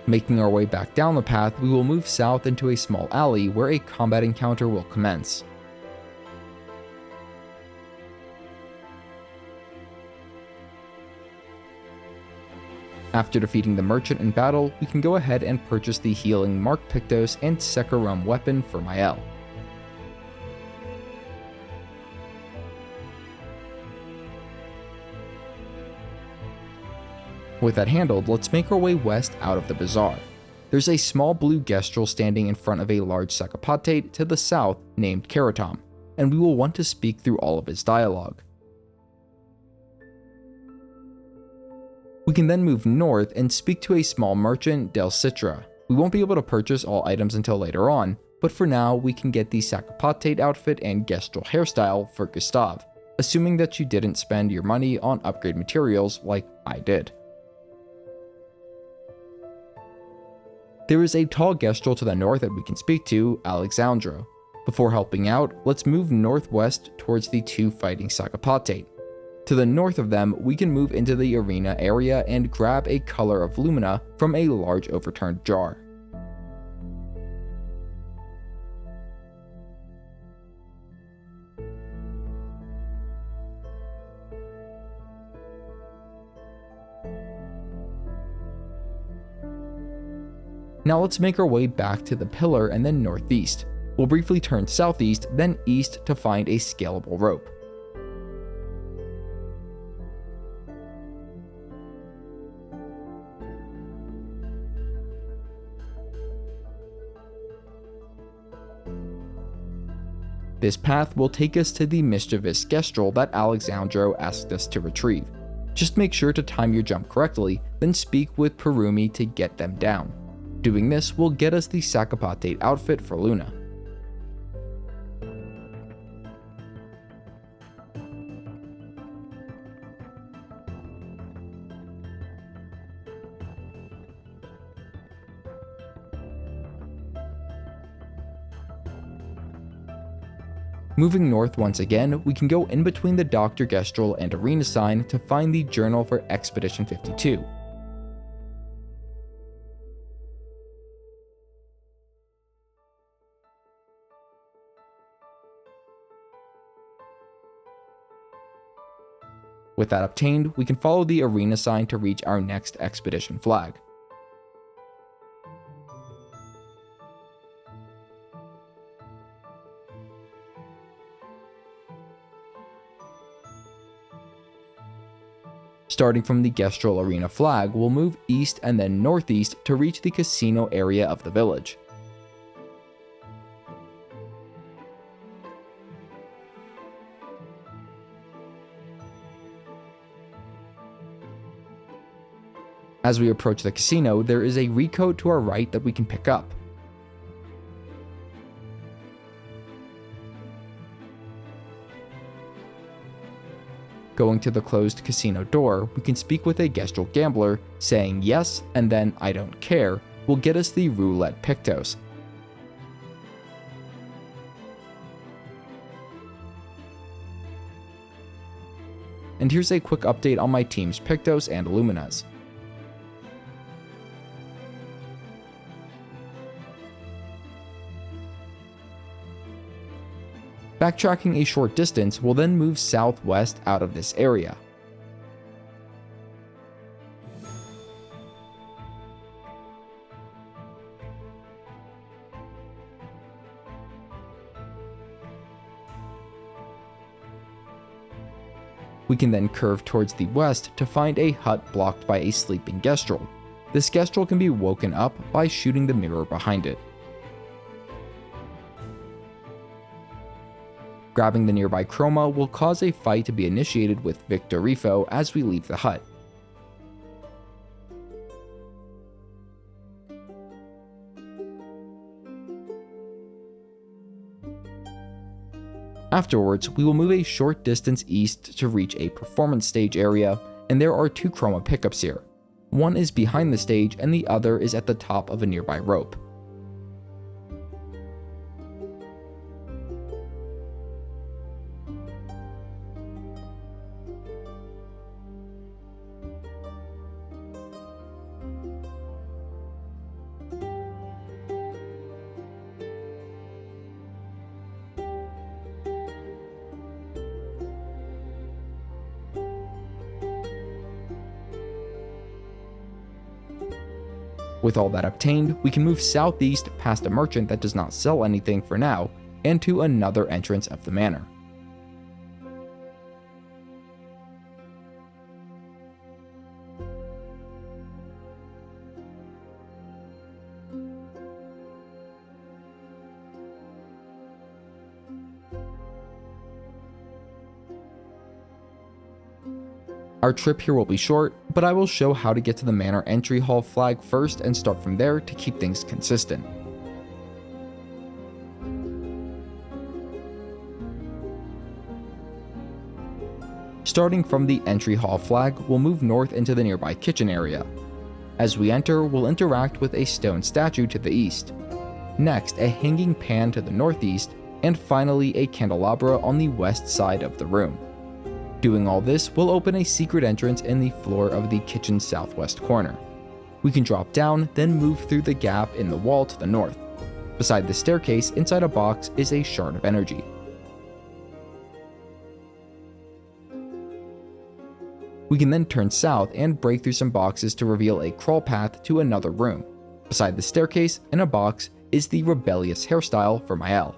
Making our way back down the path, we will move south into a small alley where a combat encounter will commence. After defeating the merchant in battle, we can go ahead and purchase the healing Mark Pictos and Sekhirom weapon for Maelle. With that handled, let's make our way west out of the bazaar. There's a small blue Gestral standing in front of a large Sacapatate to the south named Keratom, and we will want to speak through all of his dialogue. We can then move north and speak to a small merchant, Del Citra. We won't be able to purchase all items until later on, but for now we can get the Sacapatate outfit and Gestral hairstyle for Gustave, assuming that you didn't spend your money on upgrade materials like I did. There is a tall Gestral to the north that we can speak to, Alexandra. Before helping out, let's move northwest towards the two fighting Sagapatate. To the north of them, we can move into the arena area and grab a color of Lumina from a large overturned jar. Now let's make our way back to the pillar and then northeast. We'll briefly turn southeast, then east to find a scalable rope. This path will take us to the mischievous Gestral that Alexandro asked us to retrieve. Just make sure to time your jump correctly, then speak with Perumi to get them down. Doing this will get us the Sagapatate outfit for Luna. Moving north once again, we can go in between the Dr. Gestral and Arena sign to find the journal for Expedition 52. With that obtained, we can follow the arena sign to reach our next expedition flag. Starting from the Gestral arena flag, we'll move east and then northeast to reach the casino area of the village. As we approach the casino, there is a recode to our right that we can pick up. Going to the closed casino door, we can speak with a Gestral gambler, saying yes and then I don't care will get us the roulette Pictos. And here's a quick update on my team's Pictos and Luminas. Backtracking a short distance, we'll then move southwest out of this area. We can then curve towards the west to find a hut blocked by a sleeping Gestral. This Gestral can be woken up by shooting the mirror behind it. Grabbing the nearby Chroma will cause a fight to be initiated with Victorifo as we leave the hut. Afterwards, we will move a short distance east to reach a performance stage area, and there are two Chroma pickups here. One is behind the stage and the other is at the top of a nearby rope. With all that obtained, we can move southeast past a merchant that does not sell anything for now, and to another entrance of the manor. Our trip here will be short, but I will show how to get to the Manor entry hall flag first and start from there to keep things consistent. Starting from the entry hall flag, we'll move north into the nearby kitchen area. As we enter, we'll interact with a stone statue to the east. Next, a hanging pan to the northeast, and finally a candelabra on the west side of the room. Doing all this will open a secret entrance in the floor of the kitchen's southwest corner. We can drop down, then move through the gap in the wall to the north. Beside the staircase, inside a box, is a shard of energy. We can then turn south and break through some boxes to reveal a crawl path to another room. Beside the staircase, in a box, is the rebellious hairstyle for Maelle.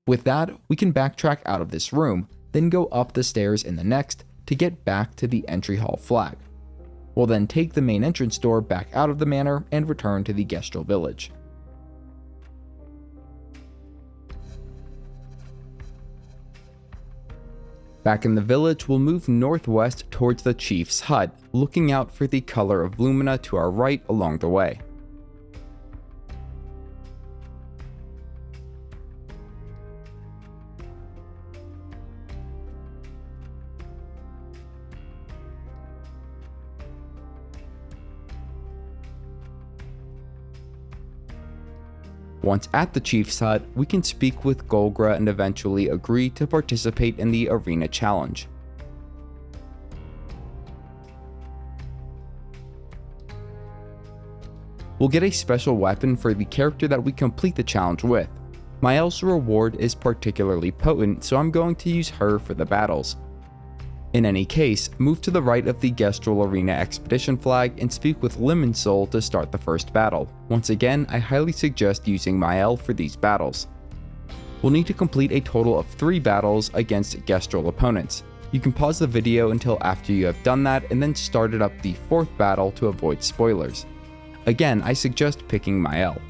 With that, we can backtrack out of this room, then go up the stairs in the next to get back to the entry hall flag. We'll then take the main entrance door back out of the manor and return to the Gestral village. Back in the village, we'll move northwest towards the chief's hut, looking out for the color of Lumina to our right along the way. Once at the chief's hut, we can speak with Golgra and eventually agree to participate in the arena challenge. We'll get a special weapon for the character that we complete the challenge with. Maelle's reward is particularly potent, so I'm going to use her for the battles. In any case, move to the right of the Gestral Arena Expedition flag and speak with Limonsoul to start the first battle. Once again, I highly suggest using Maelle for these battles. We'll need to complete a total of 3 battles against Gestral opponents. You can pause the video until after you have done that and then start it up the 4th battle to avoid spoilers. Again, I suggest picking Maelle.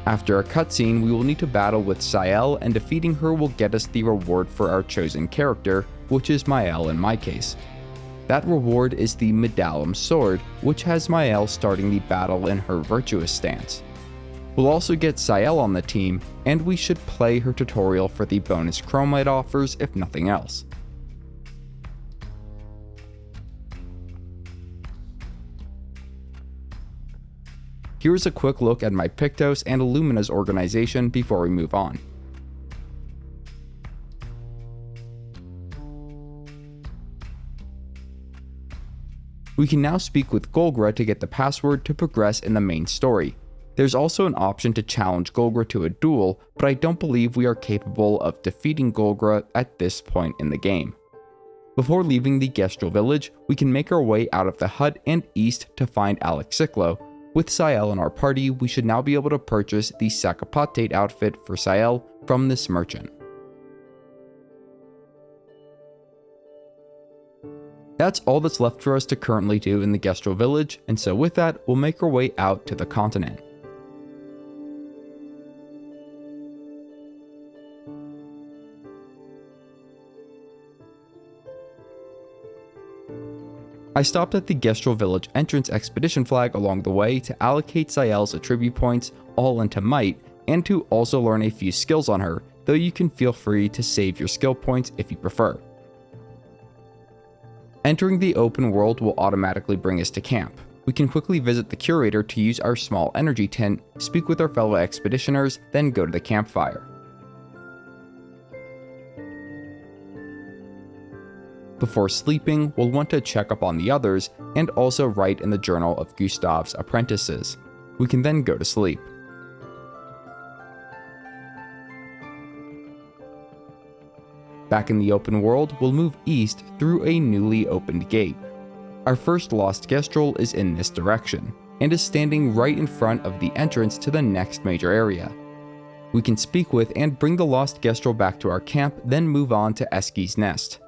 After a cutscene, we will need to battle with Sciel, and defeating her will get us the reward for our chosen character, which is Maelle in my case. That reward is the Medallum Sword, which has Maelle starting the battle in her virtuous stance. We'll also get Sciel on the team, and we should play her tutorial for the bonus Chroma it offers if nothing else. Here's a quick look at my Pictos and Lumina's organization before we move on. We can now speak with Golgra to get the password to progress in the main story. There's also an option to challenge Golgra to a duel, but I don't believe we are capable of defeating Golgra at this point in the game. Before leaving the Gestral village, we can make our way out of the hut and east to find Alexiclo. With Sciel in our party, we should now be able to purchase the Sacapatate outfit for Sciel from this merchant. That's all that's left for us to currently do in the Gestral village, and so with that, we'll make our way out to the continent. I stopped at the Gestral village entrance expedition flag along the way to allocate Sciel's attribute points all into Might, and to also learn a few skills on her, though you can feel free to save your skill points if you prefer. Entering the open world will automatically bring us to camp. We can quickly visit the curator to use our small energy tint, speak with our fellow expeditioners, then go to the campfire. Before sleeping, we'll want to check up on the others and also write in the journal of Gustave's Apprentices. We can then go to sleep. Back in the open world, we'll move east through a newly opened gate. Our first lost Gestral is in this direction, and is standing right in front of the entrance to the next major area. We can speak with and bring the lost Gestral back to our camp, then move on to Eveque's nest.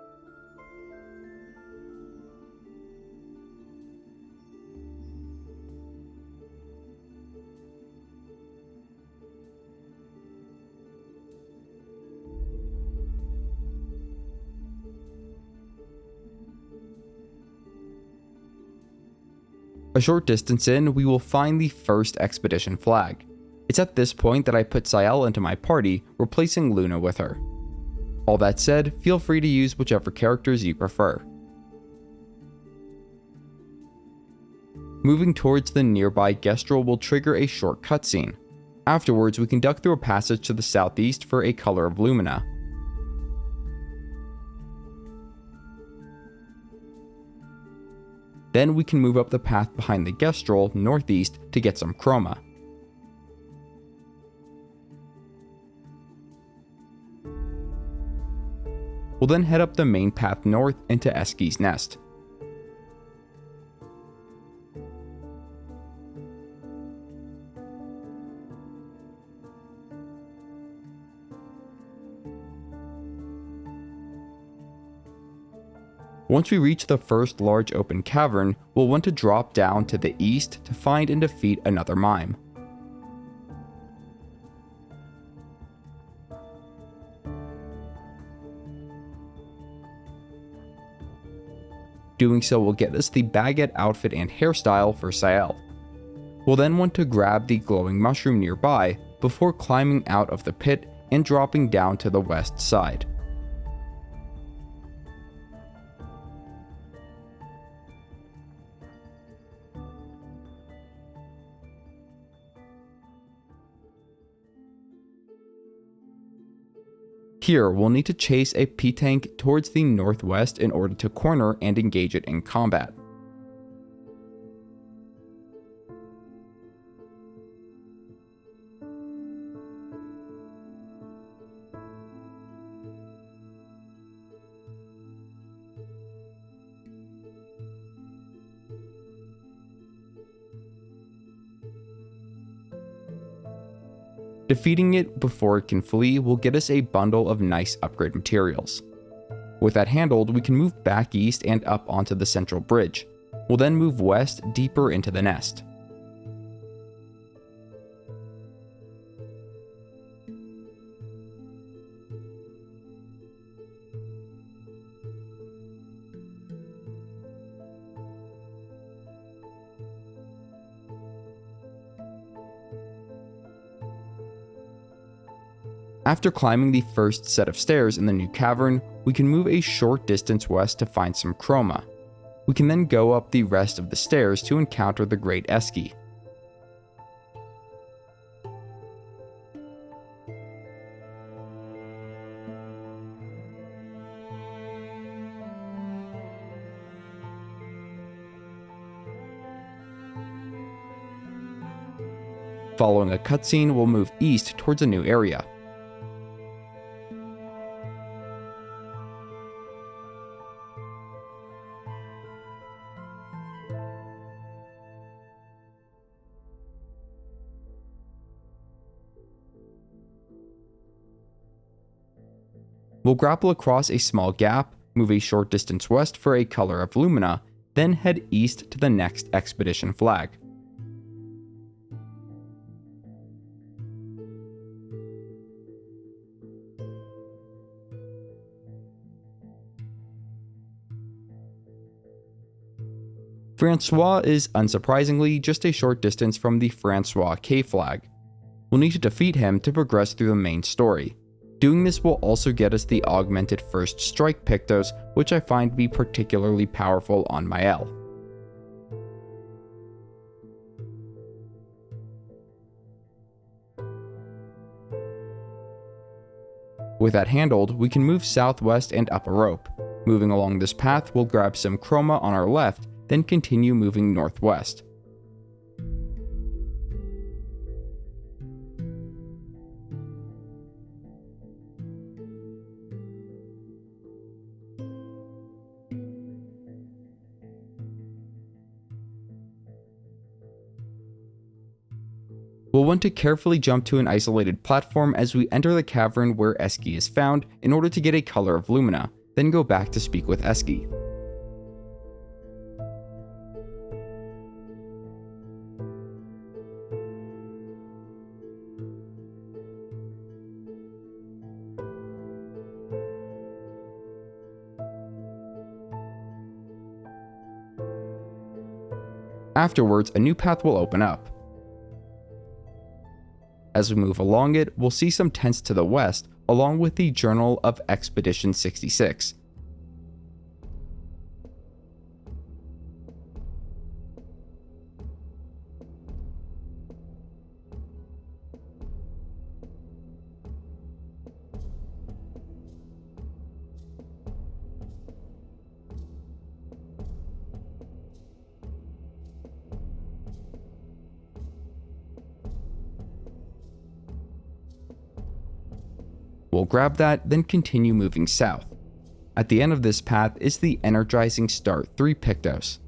A short distance in, we will find the first expedition flag. It's at this point that I put Sciel into my party, replacing Luna with her. All that said, feel free to use whichever characters you prefer. Moving towards the nearby Gestral will trigger a short cutscene. Afterwards, we can duck through a passage to the southeast for a color of Lumina. Then we can move up the path behind the Gestral northeast to get some Chroma. We'll then head up the main path north into Eveque's nest. Once we reach the first large open cavern, we'll want to drop down to the east to find and defeat another Mime. Doing so will get us the Baguette outfit and hairstyle for Sciel. We'll then want to grab the glowing mushroom nearby before climbing out of the pit and dropping down to the west side. Here, we'll need to chase a P-Tank towards the northwest in order to corner and engage it in combat. Defeating it before it can flee will get us a bundle of nice upgrade materials. With that handled, we can move back east and up onto the central bridge. We'll then move west deeper into the nest. After climbing the first set of stairs in the new cavern, we can move a short distance west to find some Chroma. We can then go up the rest of the stairs to encounter the Great Eveque. Following a cutscene, we'll move east towards a new area. We'll grapple across a small gap, move a short distance west for a color of Lumina, then head east to the next expedition flag. Francois is, unsurprisingly, just a short distance from the Francois K flag. We'll need to defeat him to progress through the main story. Doing this will also get us the augmented first strike Pictos, which I find to be particularly powerful on Maelle. With that handled, we can move southwest and up a rope. Moving along this path, we'll grab some Chroma on our left, then continue moving northwest. We'll want to carefully jump to an isolated platform as we enter the cavern where Eveque is found in order to get a color of Lumina, then go back to speak with Eveque. Afterwards, a new path will open up. As we move along it, we'll see some tents to the west, along with the Journal of Expedition 66. We'll grab that, then continue moving south. At the end of this path is the Energizing Start 3 Pictos.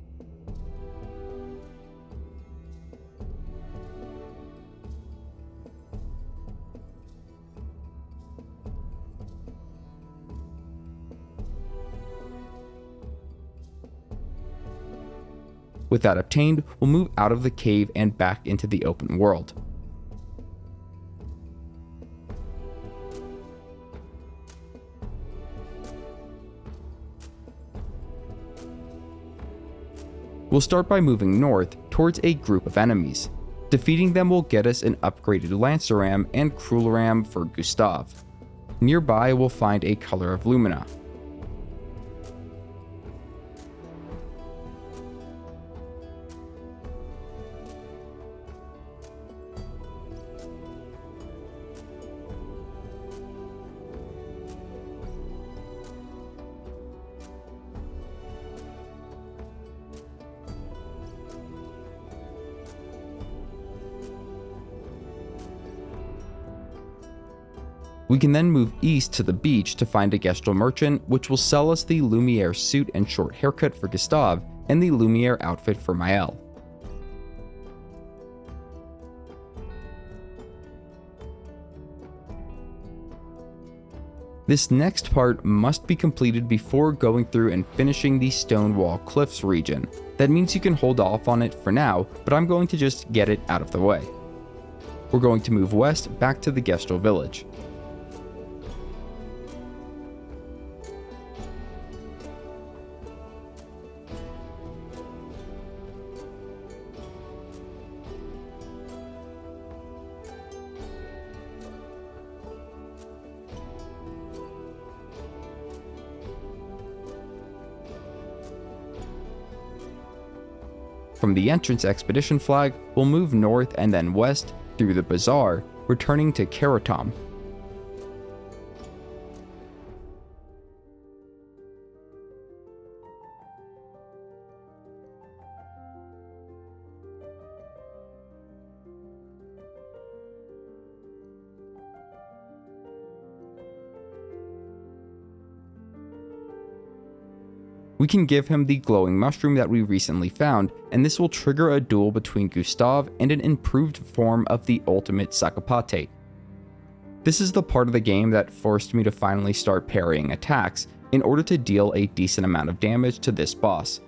With that obtained, we'll move out of the cave and back into the open world. We'll start by moving north towards a group of enemies. Defeating them will get us an upgraded Lanceram and Cruelram for Gustave. Nearby we'll find a color of Lumina. We can then move east to the beach to find a Gestral merchant, which will sell us the Lumiere suit and short haircut for Gustave, and the Lumiere outfit for Maelle. This next part must be completed before going through and finishing the Stonewall Cliffs region. That means you can hold off on it for now, but I'm going to just get it out of the way. We're going to move west back to the Gestral village. From the entrance expedition flag, we'll move north and then west through the bazaar, returning to Keratom. We can give him the glowing mushroom that we recently found, and this will trigger a duel between Gustave and an improved form of the ultimate Sakapate. This is the part of the game that forced me to finally start parrying attacks in order to deal a decent amount of damage to this boss.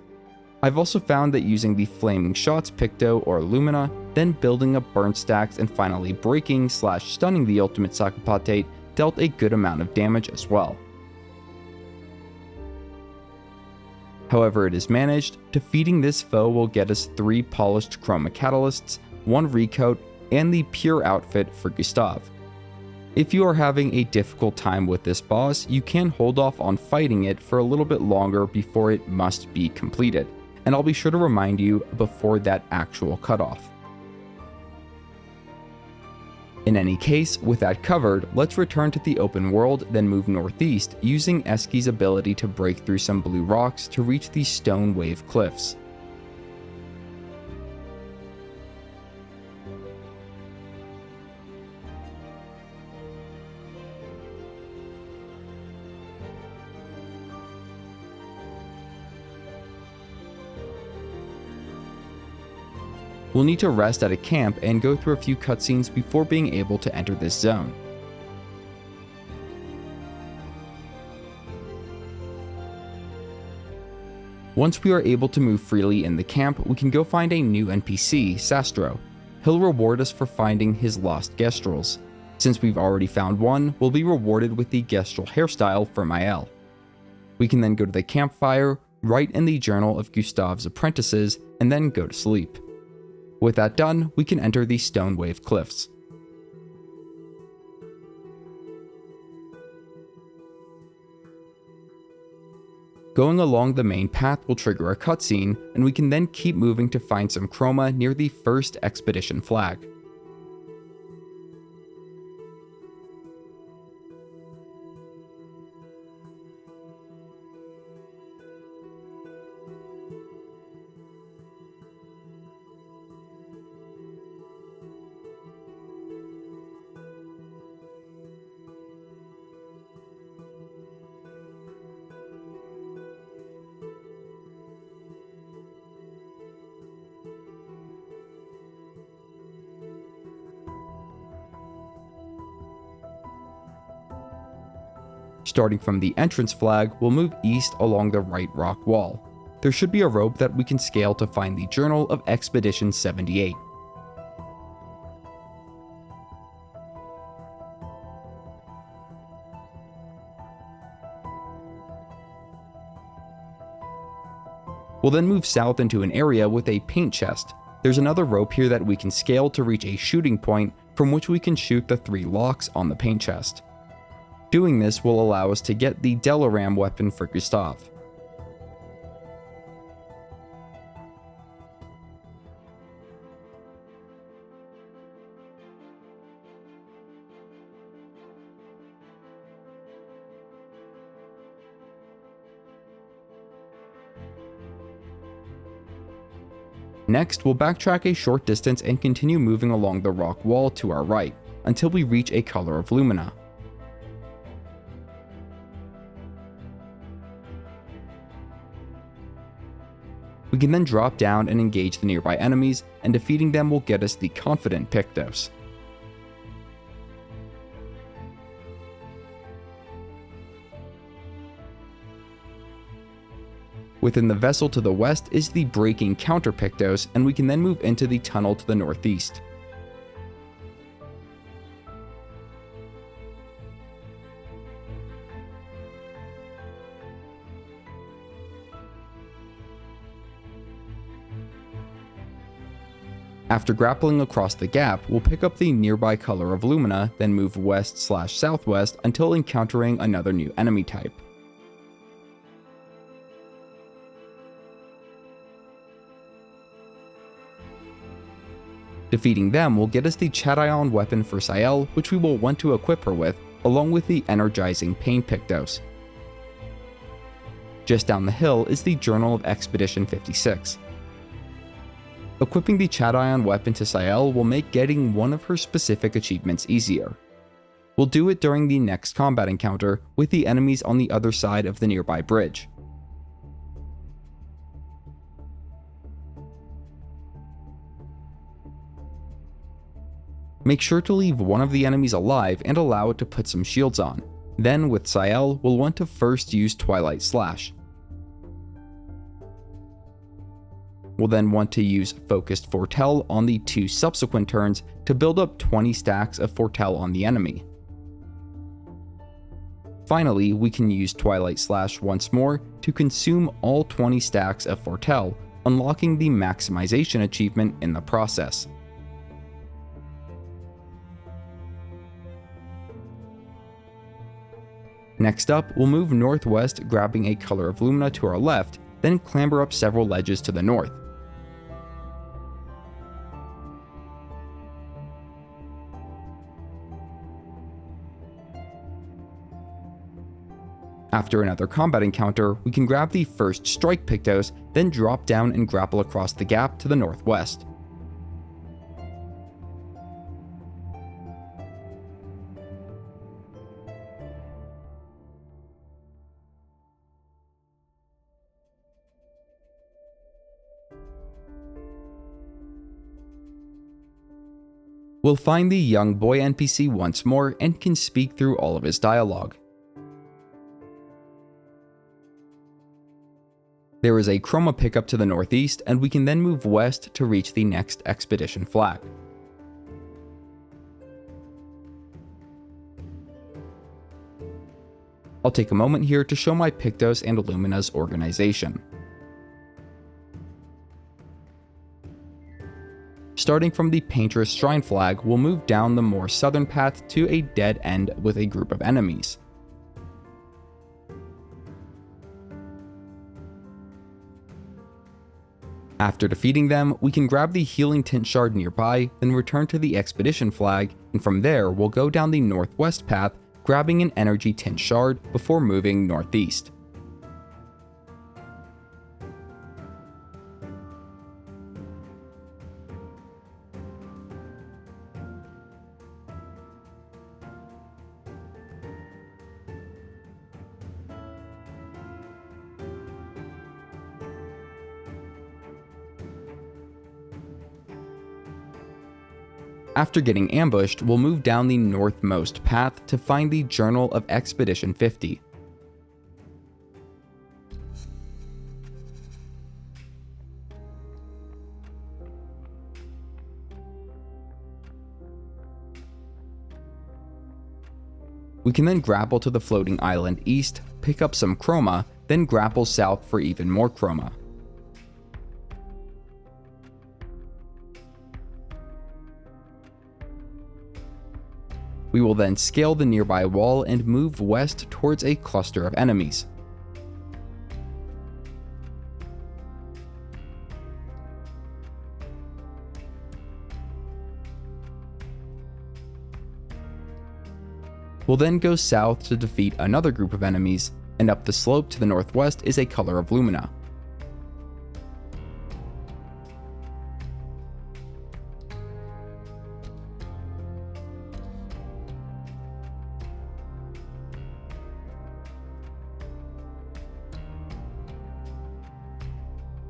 I've also found that using the Flaming Shots Picto or Lumina, then building up burn stacks and finally breaking/stunning the ultimate Sakapate dealt a good amount of damage as well. However it is managed, defeating this foe will get us 3 polished Chroma catalysts, 1 recoat, and the pure outfit for Gustave. If you are having a difficult time with this boss, you can hold off on fighting it for a little bit longer before it must be completed, and I'll be sure to remind you before that actual cutoff. In any case, with that covered, let's return to the open world, then move northeast, using Eveque's ability to break through some blue rocks to reach the Stone Wave Cliffs. We'll need to rest at a camp and go through a few cutscenes before being able to enter this zone. Once we are able to move freely in the camp, we can go find a new NPC, Sastro. He'll reward us for finding his lost Gestrals. Since we've already found one, we'll be rewarded with the Gestral hairstyle for Maelle. We can then go to the campfire, write in the journal of Gustave's Apprentices, and then go to sleep. With that done, we can enter the Stone Wave Cliffs. Going along the main path will trigger a cutscene, and we can then keep moving to find some Chroma near the first expedition flag. Starting from the entrance flag, we'll move east along the right rock wall. There should be a rope that we can scale to find the Journal of Expedition 78. We'll then move south into an area with a paint chest. There's another rope here that we can scale to reach a shooting point from which we can shoot the 3 locks on the paint chest. Doing this will allow us to get the Lanceram weapon for Gustave. Next, we'll backtrack a short distance and continue moving along the rock wall to our right, until we reach a color of Lumina. We can then drop down and engage the nearby enemies, and defeating them will get us the confident Pictos. Within the vessel to the west is the breaking counter Pictos, and we can then move into the tunnel to the northeast. After grappling across the gap, we'll pick up the nearby color of Lumina, then move west/southwest until encountering another new enemy type. Defeating them will get us the Chadion weapon for Sciel, which we will want to equip her with, along with the energizing Pain Pictos. Just down the hill is the Journal of Expedition 56. Equipping the Chadion weapon to Sciel will make getting one of her specific achievements easier. We'll do it during the next combat encounter with the enemies on the other side of the nearby bridge. Make sure to leave one of the enemies alive and allow it to put some shields on. Then with Sciel, we'll want to first use Twilight Slash. We'll then want to use Focused Foretell on the 2 subsequent turns to build up 20 stacks of Foretell on the enemy. Finally, we can use Twilight Slash once more to consume all 20 stacks of Foretell, unlocking the Maximization achievement in the process. Next up, we'll move northwest, grabbing a color of Lumina to our left, then clamber up several ledges to the north. After another combat encounter, we can grab the first Strike Pictos, then drop down and grapple across the gap to the northwest. We'll find the young boy NPC once more and can speak through all of his dialogue. There is a Chroma pickup to the northeast, and we can then move west to reach the next expedition flag. I'll take a moment here to show my Pictos and Lumina's organization. Starting from the Painter's Shrine flag, we'll move down the more southern path to a dead end with a group of enemies. After defeating them, we can grab the healing Tint shard nearby, then return to the expedition flag, and from there we'll go down the northwest path, grabbing an energy Tint shard before moving northeast. After getting ambushed, we'll move down the northmost path to find the Journal of Expedition 50. We can then grapple to the floating island east, pick up some Chroma, then grapple south for even more Chroma. We will then scale the nearby wall and move west towards a cluster of enemies. We'll then go south to defeat another group of enemies, and up the slope to the northwest is a color of Lumina.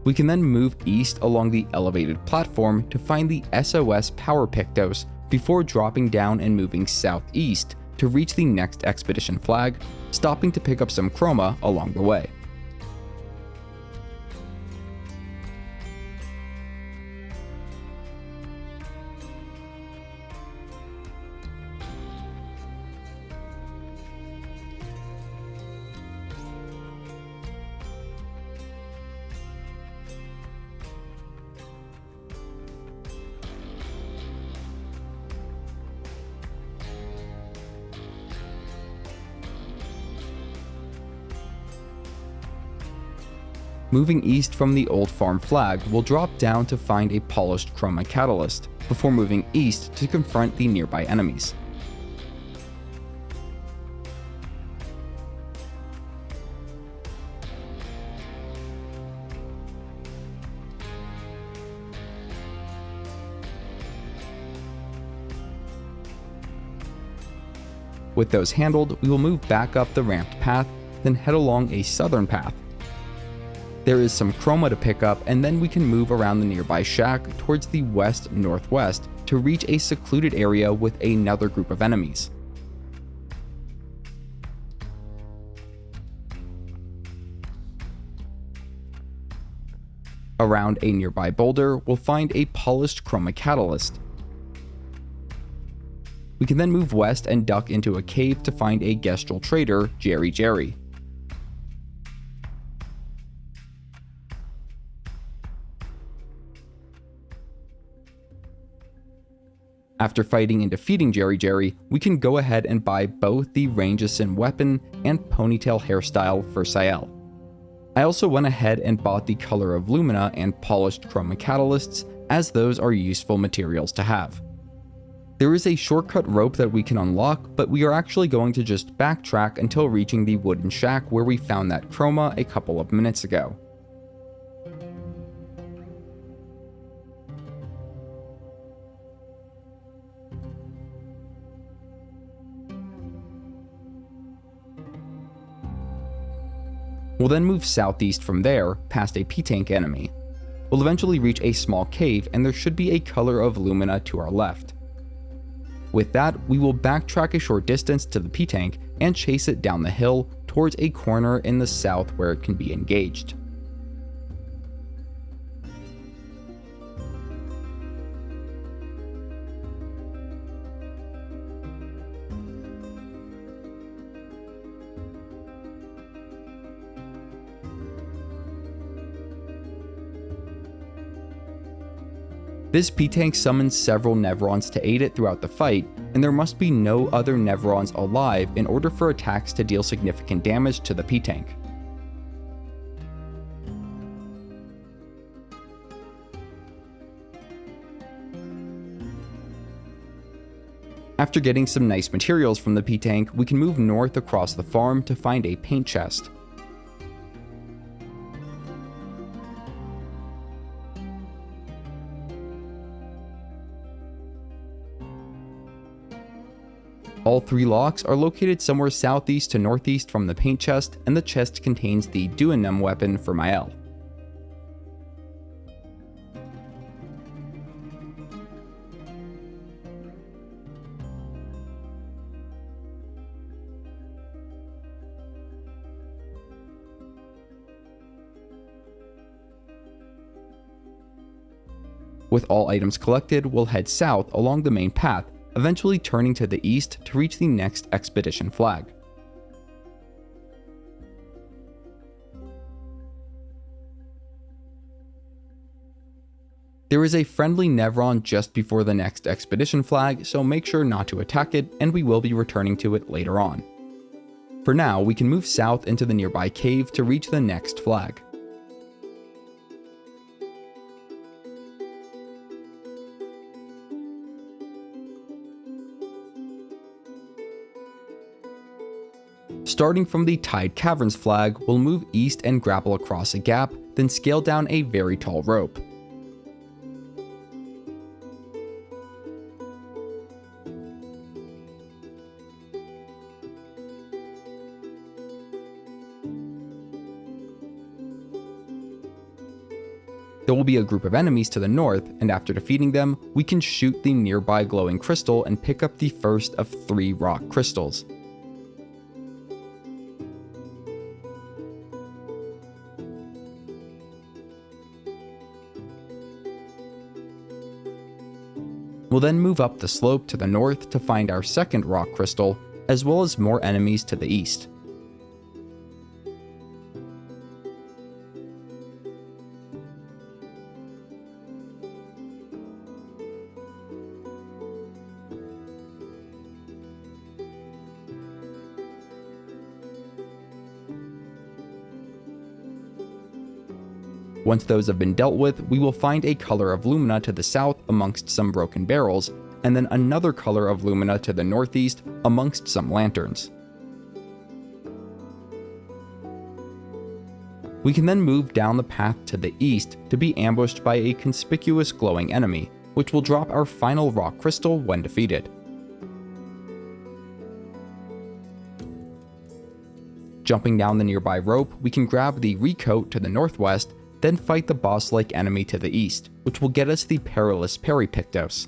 We can then move east along the elevated platform to find the SOS Power Pictos before dropping down and moving southeast to reach the next expedition flag, stopping to pick up some Chroma along the way. Moving east from the old farm flag, we'll drop down to find a polished Chroma catalyst, before moving east to confront the nearby enemies. With those handled, we will move back up the ramped path, then head along a southern path. There is some Chroma to pick up, and then we can move around the nearby shack towards the west-northwest to reach a secluded area with another group of enemies. Around a nearby boulder, we'll find a polished Chroma catalyst. We can then move west and duck into a cave to find a Gestral trader, Jerry. After fighting and defeating Jerry, we can go ahead and buy both the Rangeson weapon and ponytail hairstyle for Sciel. I also went ahead and bought the color of Lumina and polished Chroma catalysts, as those are useful materials to have. There is a shortcut rope that we can unlock, but we are actually going to just backtrack until reaching the wooden shack where we found that Chroma a couple of minutes ago. We'll then move southeast from there, past a P-Tank enemy. We'll eventually reach a small cave, and there should be a color of Lumina to our left. With that, we will backtrack a short distance to the P-Tank and chase it down the hill towards a corner in the south where it can be engaged. This P-Tank summons several Nevrons to aid it throughout the fight, and there must be no other Nevrons alive in order for attacks to deal significant damage to the P-Tank. After getting some nice materials from the P-Tank, we can move north across the farm to find a paint chest. All 3 locks are located somewhere southeast to northeast from the paint chest, and the chest contains the Duinum weapon for Maelle. With all items collected, we'll head south along the main path, eventually turning to the east to reach the next expedition flag. There is a friendly Nevron just before the next expedition flag, so make sure not to attack it, and we will be returning to it later on. For now, we can move south into the nearby cave to reach the next flag. Starting from the Tide Caverns flag, we'll move east and grapple across a gap, then scale down a very tall rope. There will be a group of enemies to the north, and after defeating them, we can shoot the nearby glowing crystal and pick up the first of 3 rock crystals. We'll then move up the slope to the north to find our second rock crystal, as well as more enemies to the east. Once those have been dealt with, we will find a color of Lumina to the south amongst some broken barrels, and then another color of Lumina to the northeast amongst some lanterns. We can then move down the path to the east to be ambushed by a conspicuous glowing enemy, which will drop our final rock crystal when defeated. Jumping down the nearby rope, we can grab the recoat to the northwest, then fight the boss-like enemy to the east, which will get us the perilous Parry Pictos.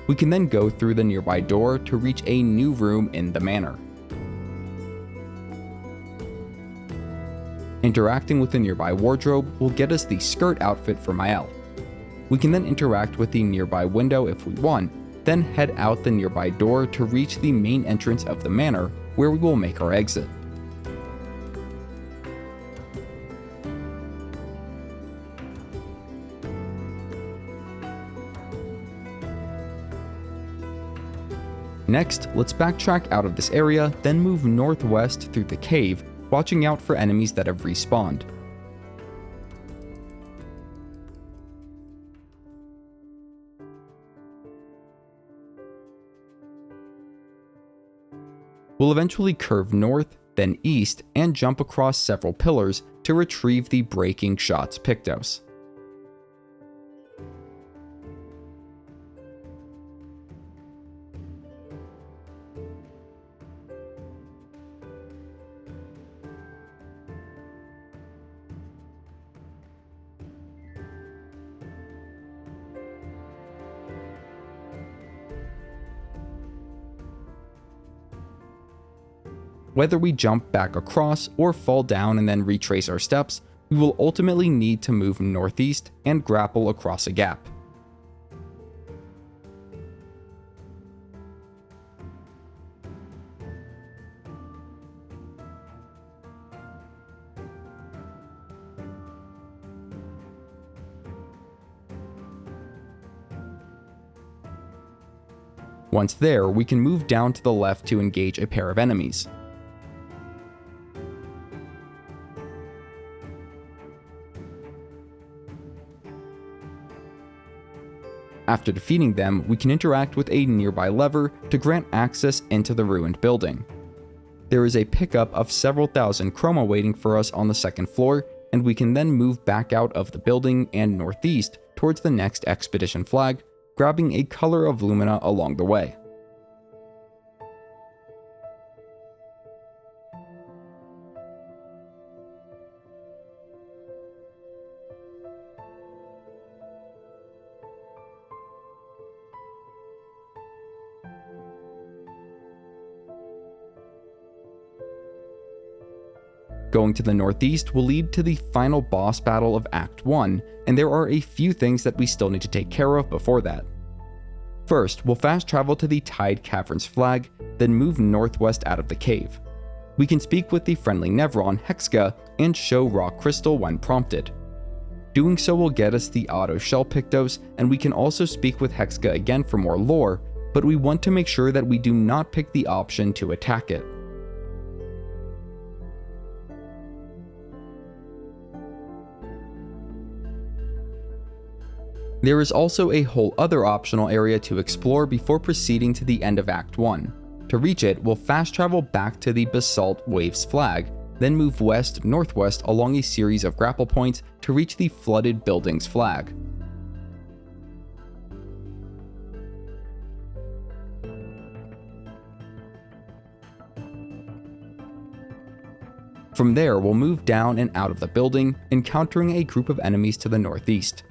We can then go through the nearby door to reach a new room in the Manor. Interacting with the nearby wardrobe will get us the skirt outfit for Maelle. We can then interact with the nearby window if we want, then head out the nearby door to reach the main entrance of the Manor, where we will make our exit. Next, let's backtrack out of this area, then move northwest through the cave, watching out for enemies that have respawned. We'll eventually curve north, then east, and jump across several pillars to retrieve the Breaking Shots Pictos. Whether we jump back across or fall down and then retrace our steps, we will ultimately need to move northeast and grapple across a gap. Once there, we can move down to the left to engage a pair of enemies. After defeating them, we can interact with a nearby lever to grant access into the ruined building. There is a pickup of several thousand Chroma waiting for us on the second floor, and we can then move back out of the building and northeast towards the next expedition flag, grabbing a color of Lumina along the way. Going to the northeast will lead to the final boss battle of Act 1, and there are a few things that we still need to take care of before that. First, we'll fast travel to the Tide Caverns flag, then move northwest out of the cave. We can speak with the friendly Nevron, Hexka, and show raw crystal when prompted. Doing so will get us the auto shell Pictos, and we can also speak with Hexka again for more lore, but we want to make sure that we do not pick the option to attack it. There is also a whole other optional area to explore before proceeding to the end of Act 1. To reach it, we'll fast travel back to the Basalt Waves flag, then move west-northwest along a series of grapple points to reach the Flooded Buildings flag. From there, we'll move down and out of the building, encountering a group of enemies to the northeast.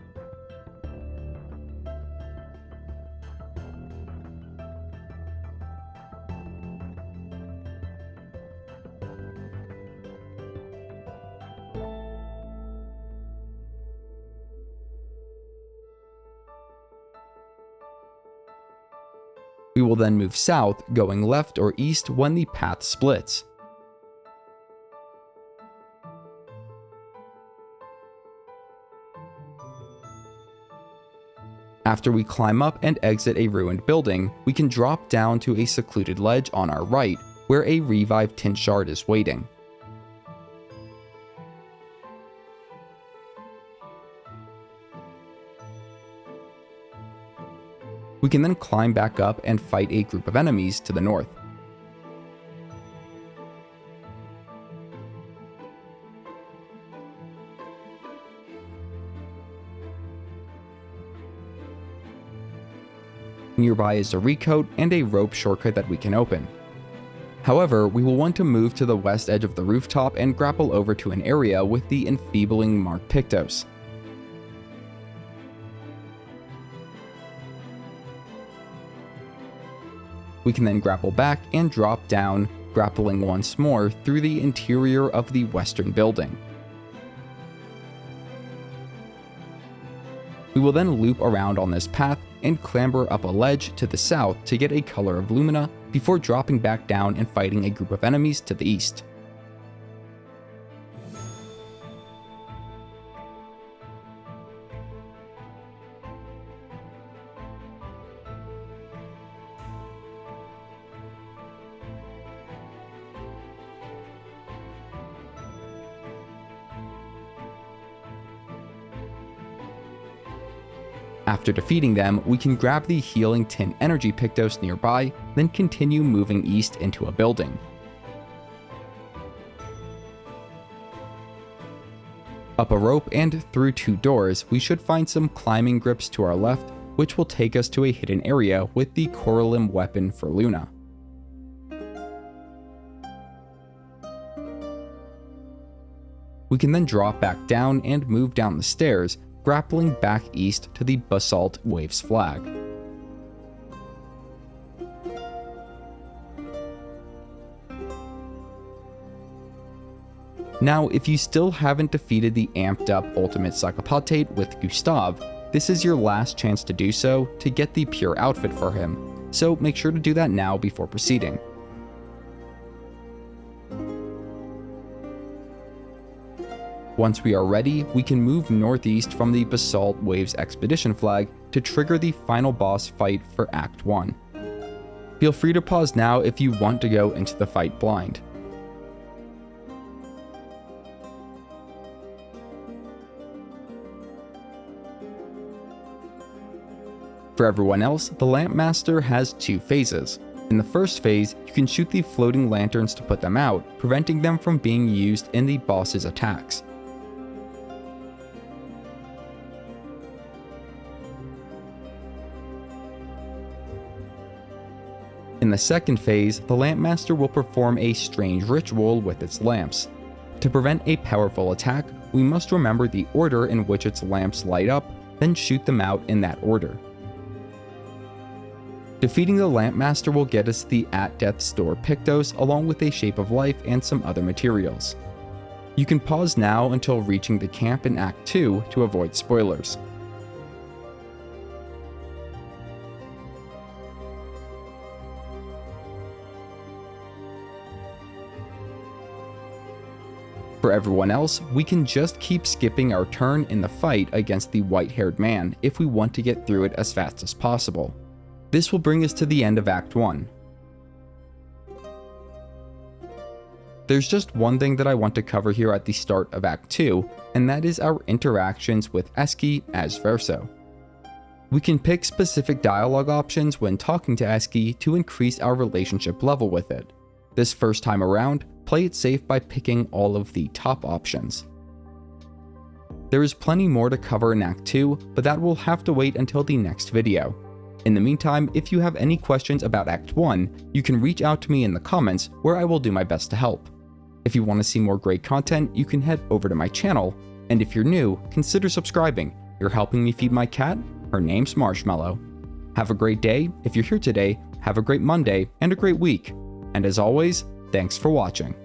We will then move south, going left or east when the path splits. After we climb up and exit a ruined building, we can drop down to a secluded ledge on our right, where a revived Tint shard is waiting. We can then climb back up and fight a group of enemies to the north. Nearby is a recoat and a rope shortcut that we can open. However, we will want to move to the west edge of the rooftop and grapple over to an area with the enfeebling mark Pictos. We can then grapple back and drop down, grappling once more through the interior of the western building. We will then loop around on this path and clamber up a ledge to the south to get a color of Lumina before dropping back down and fighting a group of enemies to the east. After defeating them, we can grab the healing Tint energy Pictos nearby, then continue moving east into a building. Up a rope and through two doors, we should find some climbing grips to our left, which will take us to a hidden area with the Coralim weapon for Luna. We can then drop back down and move down the stairs, grappling back east to the Basalt Waves flag. Now, if you still haven't defeated the amped up Ultimate Psychopatate with Gustave, this is your last chance to do so to get the pure outfit for him, so make sure to do that now before proceeding. Once we are ready, we can move northeast from the Basalt Waves Expedition flag to trigger the final boss fight for Act 1. Feel free to pause now if you want to go into the fight blind. For everyone else, the Lamp Master has 2 phases. In the first phase, you can shoot the floating lanterns to put them out, preventing them from being used in the boss's attacks. In the second phase, the Lamp Master will perform a strange ritual with its lamps. To prevent a powerful attack, we must remember the order in which its lamps light up, then shoot them out in that order. Defeating the Lamp Master will get us the At Death's Door Pictos along with a Shape of Life and some other materials. You can pause now until reaching the camp in Act 2 to avoid spoilers. For everyone else, we can just keep skipping our turn in the fight against the white-haired man if we want to get through it as fast as possible. This will bring us to the end of Act 1. There's just one thing that I want to cover here at the start of Act 2, and that is our interactions with Eveque as Verso. We can pick specific dialogue options when talking to Eveque to increase our relationship level with it. This first time around, play it safe by picking all of the top options. There is plenty more to cover in Act 2, but that will have to wait until the next video. In the meantime, if you have any questions about Act 1, you can reach out to me in the comments where I will do my best to help. If you want to see more great content, you can head over to my channel, and if you're new, consider subscribing. You're helping me feed my cat. Her name's Marshmallow. Have a great day. If you're here today, have a great Monday and a great week. And as always, thanks for watching.